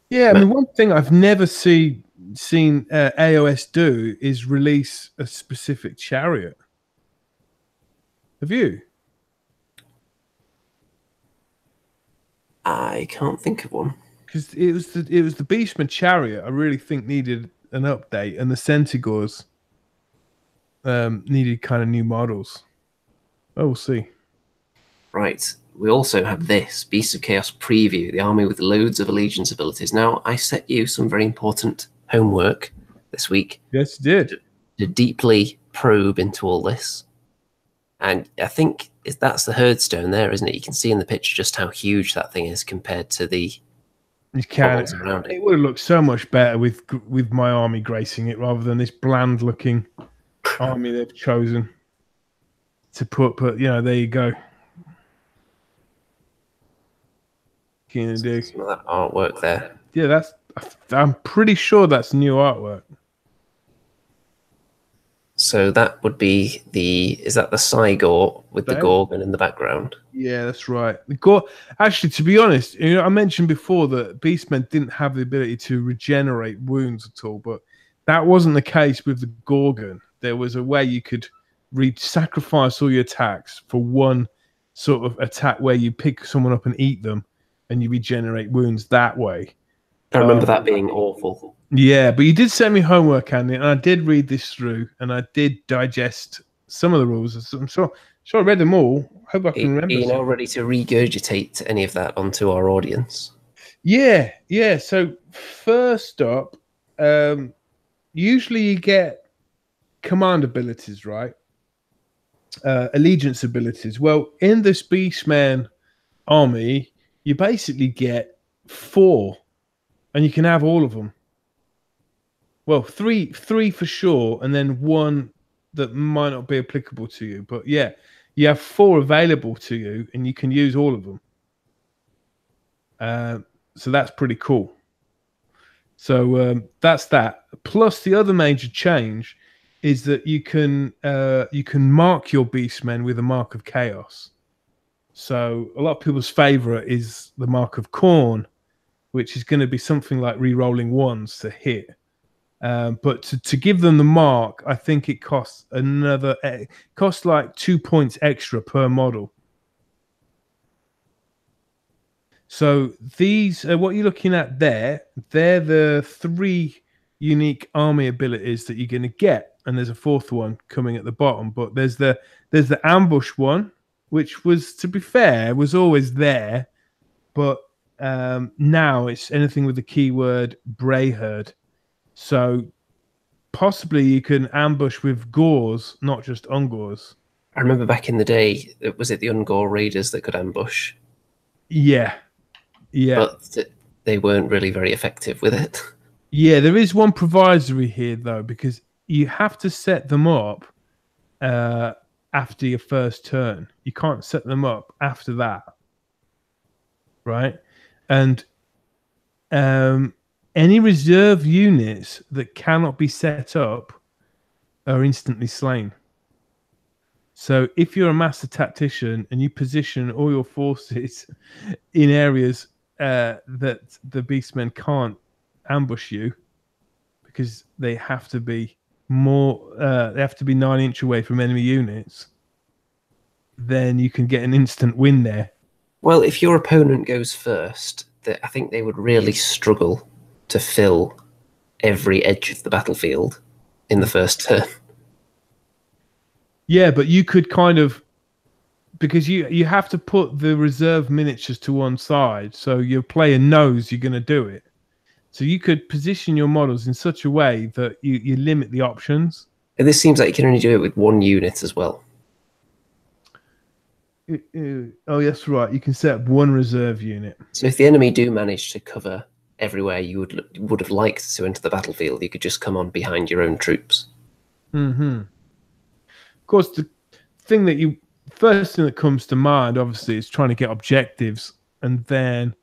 Yeah, I mean, one thing I've never seen AOS do is release a specific chariot. Have you? I can't think of one. Because it was the Beastman chariot I really think needed an update, and the Centigores needed kind of new models. Oh, we'll see. Right. We also have this Beast of Chaos preview, the army with loads of allegiance abilities. Now, I set you some very important homework this week. Yes, you did. To deeply probe into all this. And I think that's the herdstone there, isn't it? You can see in the picture just how huge that thing is compared to the models around it. It would have looked so much better with my army gracing it rather than this bland looking army they've chosen to put. But you know, there you go. Some of that artwork there. Yeah, I'm pretty sure that's new artwork. So that would be is that the Sigor with the Gorgon in the background? Yeah, that's right. Actually, to be honest, you know, I mentioned before that Beastmen didn't have the ability to regenerate wounds at all, but that wasn't the case with the Gorgon. There was a way you could sacrifice all your attacks for one sort of attack where you pick someone up and eat them, and you regenerate wounds that way. I remember that being awful. Yeah, but you did send me homework, Andy, and I did read this through, and I did digest some of the rules. I'm sure I read them all. Hope I can remember. Are you now ready to regurgitate any of that onto our audience? Yeah. So first up, usually you get command abilities, right? Allegiance abilities. Well, in this Beastman army, you basically get 4, and you can have all of them. Well, three for sure, and then 1 that might not be applicable to you. But yeah, you have 4 available to you, and you can use all of them. So that's pretty cool. So that's that. Plus, the other major change is that you can mark your beastmen with a mark of chaos. So a lot of people's favorite is the mark of corn, which is going to be something like re-rolling 1s to hit. But to give them the mark, I think it costs like 2 points extra per model. So these, what you're looking at there, they're the 3 unique army abilities that you're going to get, and there's a 4th one coming at the bottom. But there's the ambush one, which was, to be fair, was always there, but now it's anything with the keyword Brayherd. So possibly you can ambush with Gores, not just Ungors. I remember back in the day, was it the Ungor raiders that could ambush? Yeah. But they weren't really very effective with it. Yeah, there is one provisory here, though, because you have to set them up after your first turn. You can't set them up after that. Right? And any reserve units that cannot be set up are instantly slain. So if you're a master tactician and you position all your forces in areas that the beastmen can't ambush you, because they have to be they have to be 9-inch away from enemy units, then you can get an instant win there. Well, if your opponent goes first, I think they would really struggle to fill every edge of the battlefield in the first turn. Yeah, but you could kind of, because you have to put the reserve miniatures to one side, so your player knows you're going to do it. So you could position your models in such a way that you limit the options. And this seems like you can only do it with 1 unit as well. Oh, yes, right. You can set up 1 reserve unit. So if the enemy do manage to cover everywhere you would have liked to enter the battlefield, you could just come on behind your own troops. Mm-hmm. Of course, the first thing that comes to mind, obviously, is trying to get objectives, and then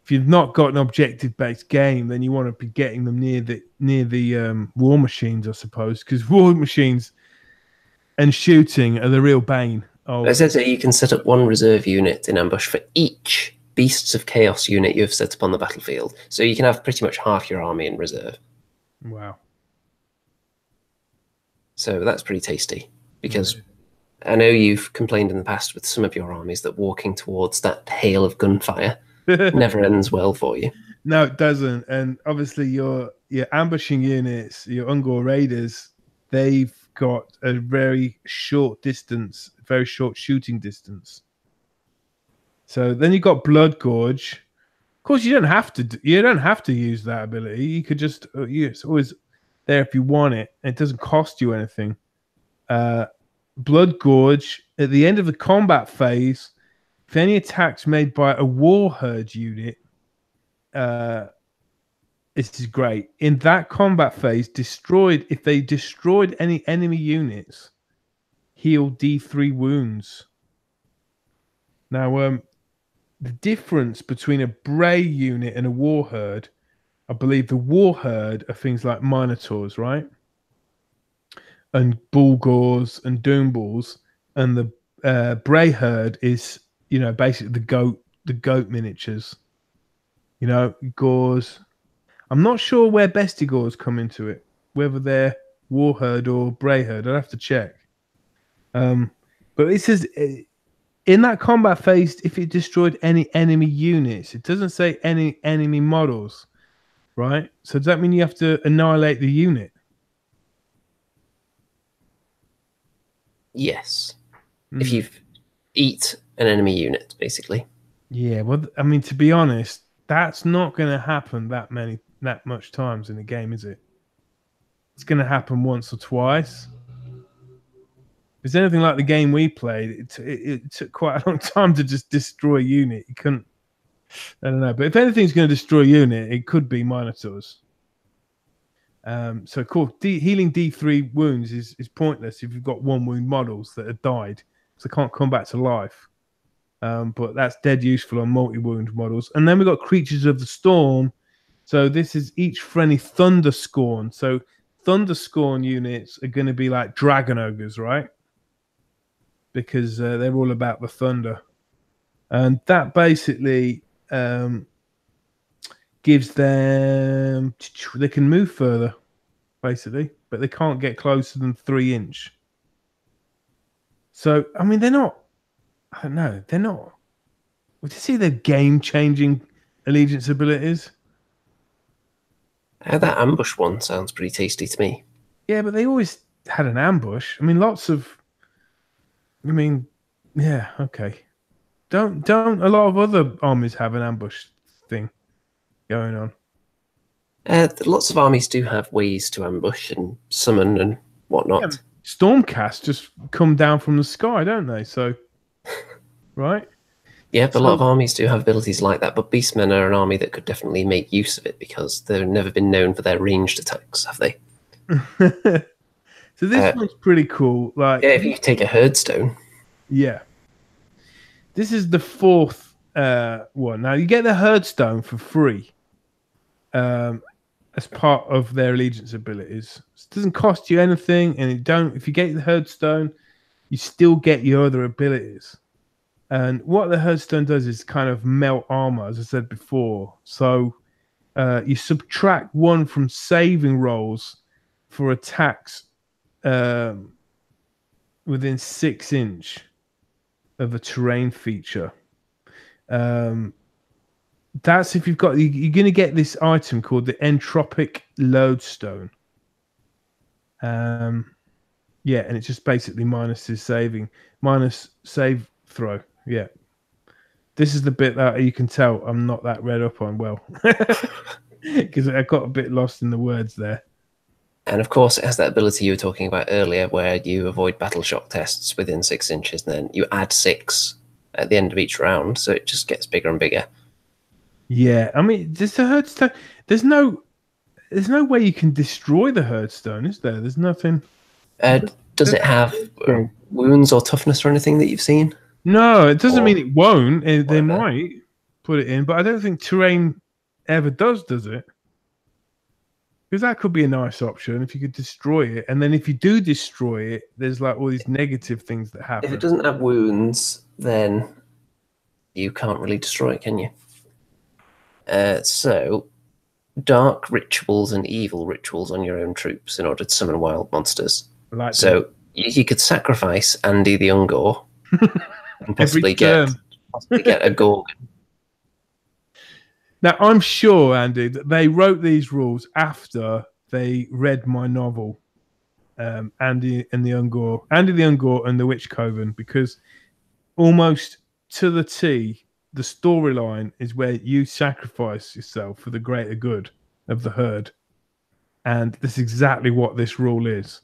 if you've not got an objective-based game, then you want to be getting them near the war machines, I suppose, because war machines and shooting are the real bane. It says that you can set up one reserve unit in ambush for each Beasts of Chaos unit you have set up on the battlefield. So you can have pretty much half your army in reserve. Wow. So that's pretty tasty, because I know you've complained in the past with some of your armies that walking towards that hail of gunfire never ends well for you. No, it doesn't. And obviously your ambushing units, your Ungor Raiders, they've got a very short distance, very short shooting distance. So then you've got Blood Gorge. Of course, you don't have to use that ability. You could just it's always there if you want it. It doesn't cost you anything. Blood Gorge, at the end of the combat phase, if any attacks made by a war herd unit, this is great. In that combat phase, if they destroyed any enemy units, heal D3 wounds. Now, the difference between a Bray unit and a war herd, I believe the war herd are things like Minotaurs, right? And Bulgors and Doomballs, and the Bray herd is, basically the goat miniatures. Gors. I'm not sure where Bestigors come into it, whether they're war herd or Bray herd. I'd have to check. But it says in that combat phase, if it destroyed any enemy units, it doesn't say any enemy models, right? So does that mean you have to annihilate the unit? Yes. If you eat an enemy unit, basically. Yeah, well, I mean, to be honest, that's not going to happen that much times in a game, is it? It's going to happen once or twice. If it's anything like the game we played, it took quite a long time to just destroy a unit. You couldn't, I don't know. But if anything's going to destroy a unit, it could be Minotaurs. So cool. Healing D3 wounds is pointless if you've got 1 wound models that have died, so they can't come back to life. But that's dead useful on multi-wound models. And then we've got Creatures of the Storm. So this is each friendly Thunder Scorn. So Thunder Scorn units are going to be like Dragon Ogres, right? Because they're all about the thunder. And that basically gives them... They can move further, basically. But they can't get closer than 3 inch. So, I mean, they're not... I don't know. They're not... Would you see their game-changing allegiance abilities? That ambush one sounds pretty tasty to me. Yeah, but they always had an ambush. I mean, yeah, okay. Don't a lot of other armies have an ambush thing going on? Lots of armies do have ways to ambush and summon and whatnot. Yeah, Stormcast just come down from the sky, don't they? So, right? Yeah, but a lot of armies do have abilities like that, but Beastmen are an army that could definitely make use of it because they've never been known for their ranged attacks, have they? So this one's pretty cool. Like, yeah, if you take a Herdstone. Yeah. This is the 4th one. Now, you get the Herdstone for free as part of their allegiance abilities. It doesn't cost you anything, and if you get the Herdstone, you still get your other abilities. And what the Herdstone does is kind of melt armor, as I said before. So you subtract 1 from saving rolls for attacks within 6 inch of a terrain feature. That's if you're going to get this item called the Entropic Lodestone. Yeah, and it's just basically minus save throw. Yeah. This is the bit that you can tell I'm not that read up on well. Because I got a bit lost in the words there. And of course, it has that ability you were talking about earlier where you avoid battle shock tests within 6 inches, and then you add 6 at the end of each round, so it just gets bigger and bigger. Yeah, I mean, does the Herdstone... There's no way you can destroy the Herdstone, is there? There's nothing... Does it have wounds or toughness or anything that you've seen? No, it doesn't mean it won't. They might. put it in, but I don't think terrain ever does it? Because that could be a nice option if you could destroy it, and then if you do destroy it, there's like all these negative things that happen. If it doesn't have wounds, then you can't really destroy it, can you? So, dark rituals and evil rituals on your own troops in order to summon wild monsters. Like so you could sacrifice Andy the Ungor and possibly get a Gorgon. Now, I'm sure, Andy, that they wrote these rules after they read my novel, Andy the Ungor and the Witch Coven, because almost to the T, the storyline is where you sacrifice yourself for the greater good of the herd. And that's exactly what this rule is.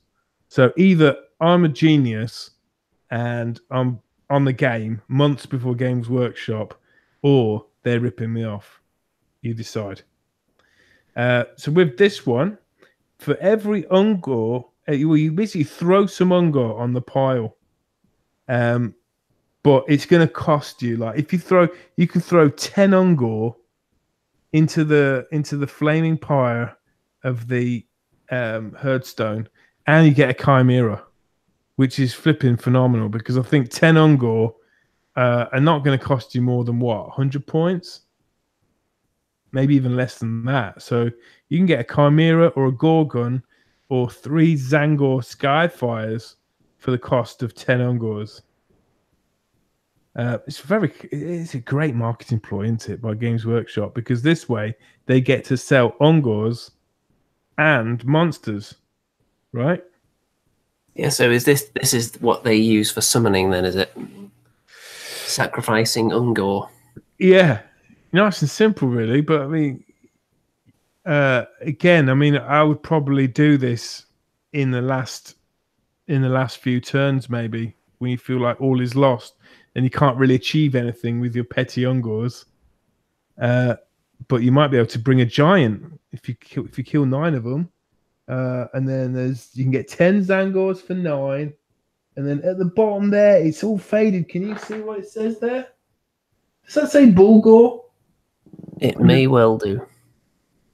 So either I'm a genius and I'm on the game months before Games Workshop, or they're ripping me off. You decide. So with this one, for every Ungor, you basically throw some Ungor on the pile. But it's going to cost you. Like if you can throw 10 Ungor into the flaming pyre of the herdstone, and you get a Chimera, which is flipping phenomenal, because I think 10 Ungor are not going to cost you more than 100 points, maybe even less than that. So you can get a Chimera or a Gorgon or 3 Zangor Skyfires for the cost of 10 Ungors. It's a great marketing ploy, isn't it, by Games Workshop, because this way they get to sell Ungors and monsters, right? Yeah, so is this is what they use for summoning then, is it? Sacrificing Ungor. Yeah. Nice and simple, really. But I mean, again, I would probably do this in the last few turns, maybe, when you feel like all is lost and you can't really achieve anything with your petty Ungors. But you might be able to bring a giant if you kill 9 of them, and then you can get 10 Zangors for 9, and then at the bottom there it's all faded. Can you see what it says there? Does that say Bulgor? It may well do.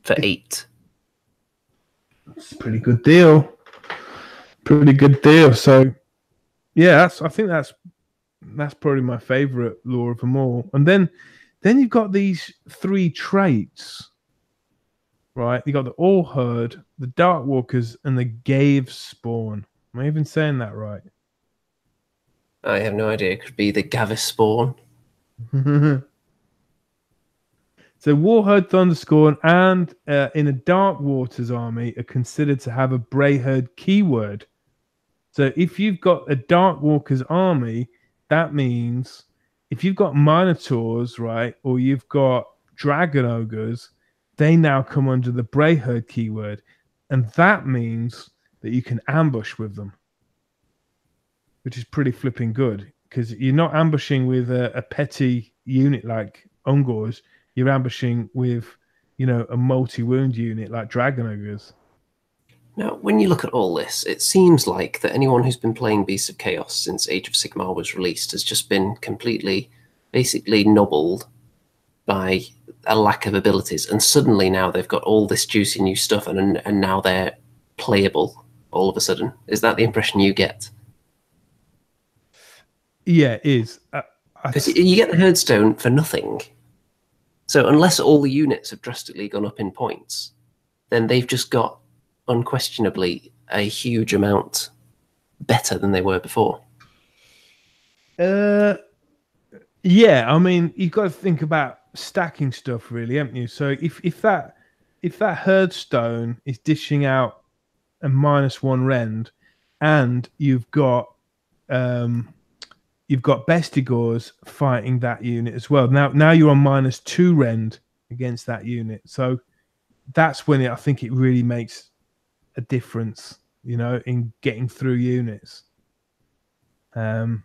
For 8. It's a pretty good deal. So yeah, I think that's probably my favorite lore of them all. And then you've got these 3 traits, right? You got the All Herd, the Dark Walkers, and the Gave Spawn. Am I even saying that right? I have no idea. It could be the Gavis Spawn. So Warherd, Thunderscorn, and in a Dark Waters army are considered to have a Brayherd keyword. So if you've got a Dark Walkers army, that means if you've got Minotaurs, right, or you've got Dragon Ogres, they now come under the Brayherd keyword. And that means that you can ambush with them, which is pretty flipping good, because you're not ambushing with a petty unit like Ungors. You're ambushing with, a multi-wound unit like Dragon Ogres. Now, when you look at all this, it seems like that anyone who's been playing Beasts of Chaos since Age of Sigmar was released has just been completely, basically nobbled by a lack of abilities. And suddenly now they've got all this juicy new stuff, and now they're playable all of a sudden. Is that the impression you get? Yeah, it is. Because you get the Herdstone for nothing. So unless all the units have drastically gone up in points, then they've just got unquestionably a huge amount better than they were before. Yeah, you've got to think about stacking stuff, really, haven't you? So if that Herdstone is dishing out a -1 rend, and you've got Bestigors fighting that unit as well. Now you're on -2 rend against that unit. So that's when I think it really makes a difference, in getting through units. So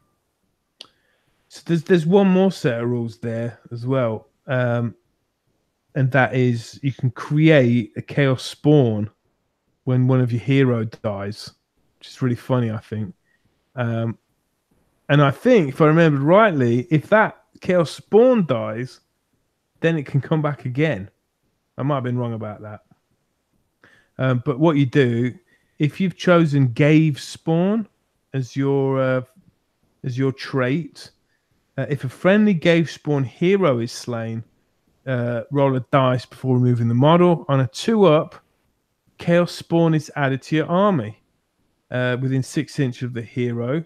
there's one more set of rules there as well. And that is you can create a Chaos Spawn when one of your hero dies, which is really funny, I think. And I think, if I remember rightly, if that Chaos Spawn dies, then it can come back again. I might have been wrong about that. But what you do, if you've chosen Gave Spawn as your trait, if a friendly Gave Spawn hero is slain, roll a dice before removing the model. On a 2-up, Chaos Spawn is added to your army within 6 inches of the hero.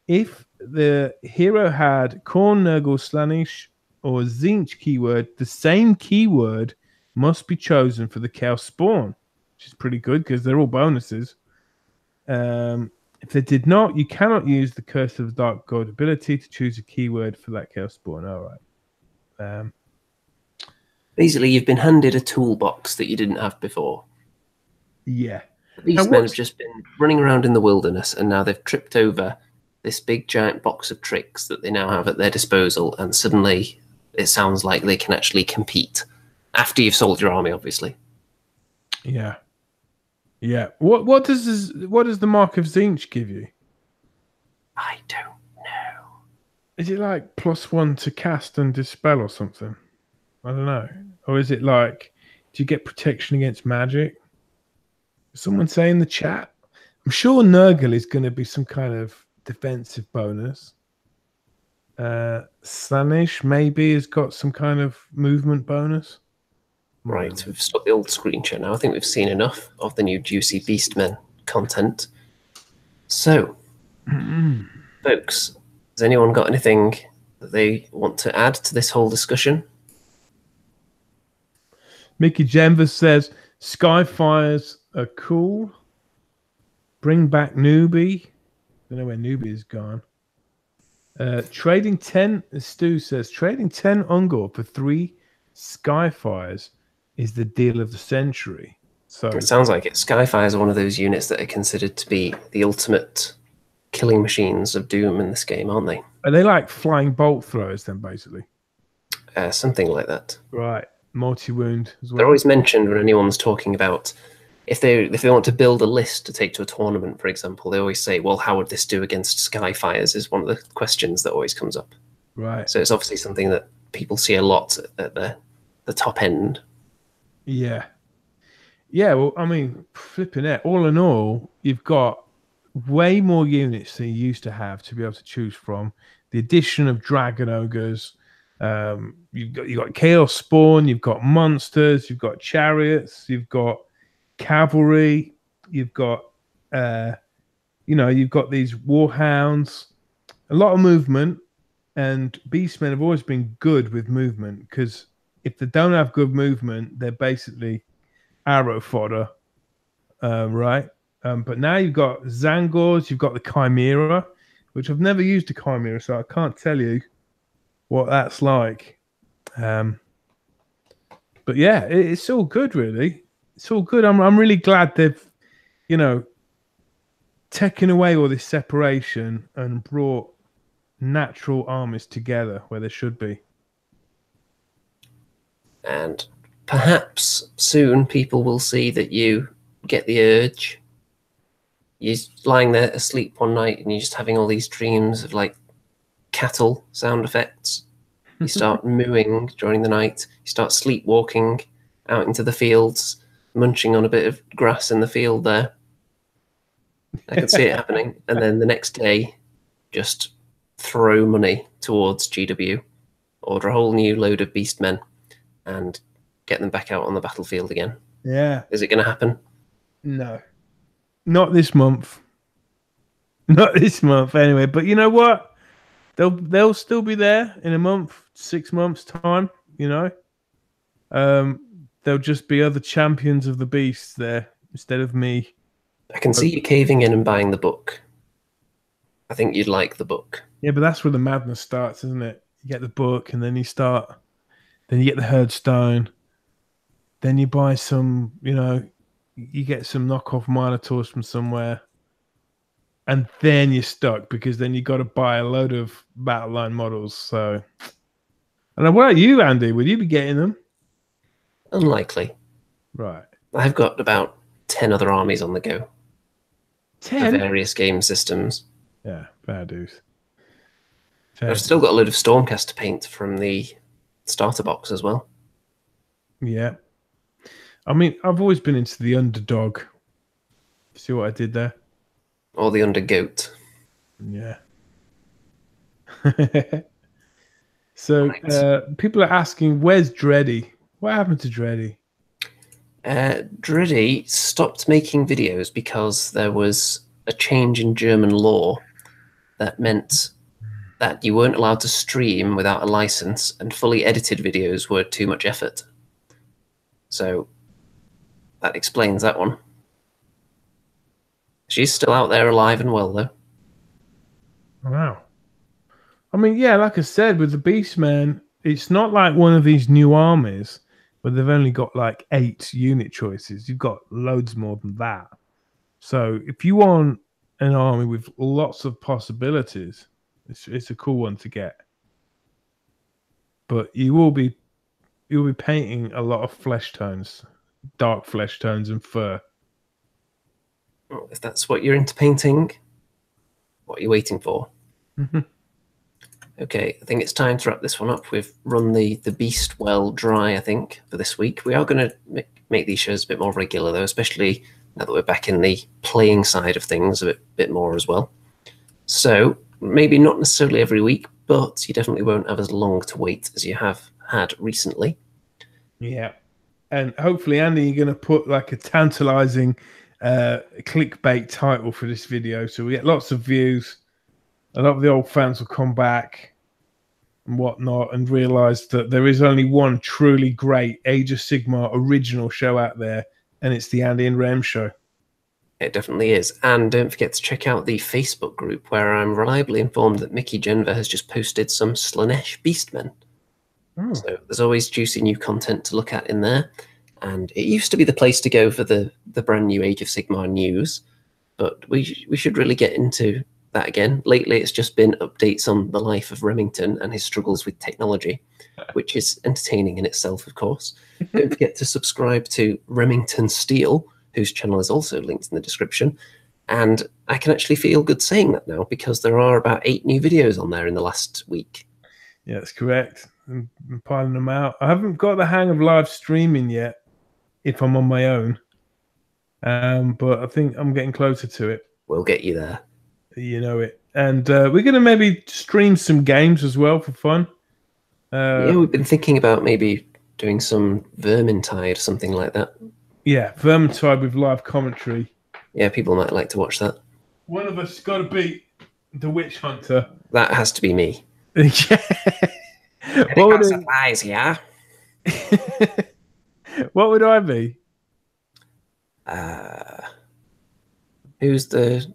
If the hero had Korn, Nurgle, Slaanesh, or Tzeentch keyword, the same keyword must be chosen for the Chaos Spawn, which is pretty good because they're all bonuses. If they did not, you cannot use the Curse of the Dark God ability to choose a keyword for that Chaos Spawn. All right. Basically, you've been handed a toolbox that you didn't have before. Yeah. These men have just been running around in the wilderness, and now they've tripped over this big giant box of tricks that they now have at their disposal, and suddenly it sounds like they can actually compete after you've sold your army, obviously. Yeah. Yeah. What does the Mark of Tzeentch give you? I don't know. Is it like +1 to cast and dispel or something? I don't know. Or is it like, do you get protection against magic? Someone say in the chat. I'm sure Nurgle is going to be some kind of defensive bonus. Slaanesh maybe has got some kind of movement bonus. Right, we've stopped the old screen share now. I think we've seen enough of the new Juicy Beastmen content. So, folks, has anyone got anything that they want to add to this whole discussion? Mickey Jenvers says, Skyfires are cool. Bring back Newbie. Don't know where Newbie is gone. Trading 10, Stu says, trading 10 Ungor for 3 Skyfires is the deal of the century. So it sounds like it. Skyfires are one of those units that are considered to be the ultimate killing machines of doom in this game, aren't they? Are they like flying bolt throwers then, basically? Something like that. Right. Multi-wound as well. They're always mentioned when anyone's talking about if they want to build a list to take to a tournament, for example. They always say, well, how would this do against Skyfires is one of the questions that always comes up. Right. So it's obviously something that people see a lot at the top end. Yeah. Yeah, well, I mean, flipping it. All in all, you've got way more units than you used to have to be able to choose from. The addition of Dragon Ogres, you've got Chaos Spawn, you've got monsters, you've got chariots, you've got cavalry, you've got you've got these warhounds, a lot of movement, and beastmen have always been good with movement because if they don't have good movement, they're basically arrow fodder, right? But now you've got Zangors, you've got the Chimera, which I've never used a Chimera, so I can't tell you what that's like. But yeah, it's all good, really. It's all good. I'm really glad they've, taken away all this separation and brought natural armies together where they should be. And perhaps soon people will see that you get the urge. You're lying there asleep one night and you're just having all these dreams of like cattle sound effects. You start mooing during the night. You start sleepwalking out into the fields, munching on a bit of grass in the field there. I can see it happening. And then the next day, just throw money towards GW, order a whole new load of beastmen, and get them back out on the battlefield again. Yeah. Is it going to happen? No. Not this month. Not this month, anyway. But you know what? They'll still be there in a month, 6 months' time, There'll just be other champions of the beasts there instead of me. I can see you caving in and buying the book. I think you'd like the book. Yeah, but that's where the madness starts, isn't it? You get the book, and then you get the herdstone. Then you buy some, you get some knockoff Minotaurs from somewhere. And then you're stuck because then you got to buy a load of battle line models. So, and what about you, Andy? Will you be getting them? Unlikely. Right. I've got about 10 other armies on the go. 10? For various game systems. Yeah, fair dues. I've still got a load of Stormcast to paint from the starter box as well. Yeah. I mean, I've always been into the underdog. See what I did there? Or the undergoat. Yeah. So Right. people are asking, where's Dreddy? What happened to Dreddy? Driddy stopped making videos because there was a change in German law that meant that you weren't allowed to stream without a license, and fully edited videos were too much effort. So that explains that one. She's still out there alive and well, though. Wow. I mean, yeah, like I said, with the Beastman, it's not like one of these new armies where they've only got like 8 unit choices. You've got loads more than that. So if you want an army with lots of possibilities, it's a cool one to get. But you'll be painting a lot of flesh tones, dark flesh tones, and fur. Well, if that's what you're into painting, what are you waiting for? Okay, I think it's time to wrap this one up. We've run the beast well dry, I think, for this week. We are going to make these shows a bit more regular, though, especially now that we're back in the playing side of things a bit more as well. So maybe not necessarily every week, but you definitely won't have as long to wait as you have had recently. Yeah. And hopefully, Andy, you're going to put like a tantalizing clickbait title for this video. So we get lots of views. A lot of the old fans will come back and whatnot and realize that there is only one truly great Age of Sigmar original show out there, and it's the Andy and Rem show. It definitely is. And don't forget to check out the Facebook group, where I'm reliably informed that Mickey Genver has just posted some Slanesh Beastmen. Oh. So there's always juicy new content to look at in there. And it used to be the place to go for the brand new Age of Sigmar news, but we should really get into that again. Lately, it's just been updates on the life of Remington and his struggles with technology, which is entertaining in itself, of course. Don't forget to subscribe to Remington Steel, whose channel is also linked in the description. And I can actually feel good saying that now, because there are about 8 new videos on there in the last week. Yeah, that's correct. I'm piling them out. I haven't got the hang of live streaming yet, if I'm on my own. But I think I'm getting closer to it. We'll get you there. You know it. And we're going to maybe stream some games as well for fun. Yeah, we've been thinking about maybe doing some Vermintide, something like that. Yeah, Vermintide with live commentary. Yeah, people might like to watch that. One of us got to beat the Witch Hunter. That has to be me. Yeah. What would supplies, yeah? What would I be? Who's the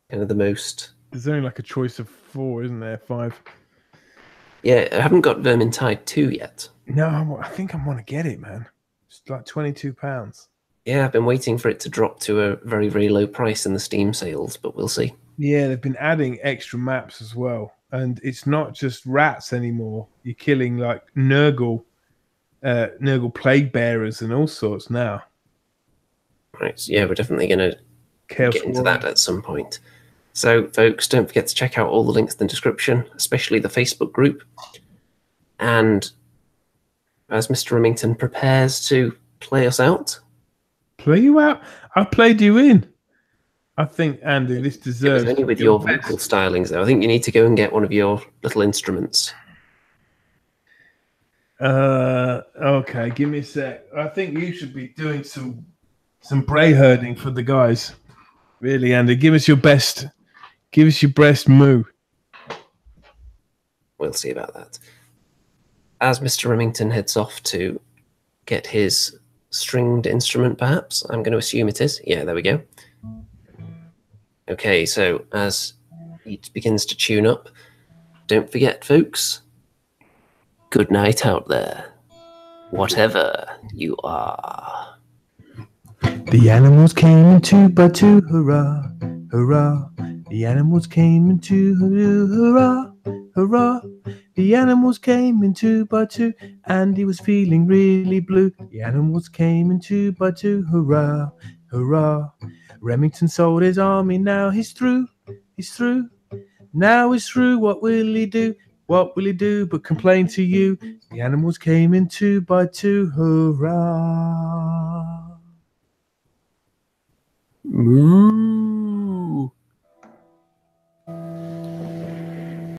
kind of the most? There's only like a choice of 4, isn't there? 5. Yeah, I haven't got Vermintide 2 yet. No, I think I want to get it, man. It's like £22. Yeah, I've been waiting for it to drop to a very, very low price in the Steam sales, but we'll see. Yeah, they've been adding extra maps as well. And it's not just rats anymore. You're killing like Nurgle plague bearers and all sorts now. Right, so yeah, we're definitely going to get into that at some point. So, folks, don't forget to check out all the links in the description, especially the Facebook group. And as Mr. Remington prepares to play us out. Play you out? I played you in. I think, Andy, this deserves... It was only with your vocal stylings, though. I think you need to go and get one of your little instruments. Okay, give me a sec. I think you should be doing some bray herding for the guys. Really, Andy, give us your best. Give us your best moo. We'll see about that. As Mr. Remington heads off to get his stringed instrument, perhaps, I'm going to assume it is. Yeah, there we go. Okay, so as he begins to tune up, don't forget, folks, good night out there, whatever you are. The animals came in 2 by 2, hurrah, hurrah. The animals came in 2, hurrah, hurrah. The animals came in 2 by 2, and he was feeling really blue. The animals came in 2 by 2, hurrah, hurrah. Remington sold his army, now he's through, he's through. Now he's through, what will he do? What will he do but complain to you? The animals came in 2 by 2, hurrah! Moo.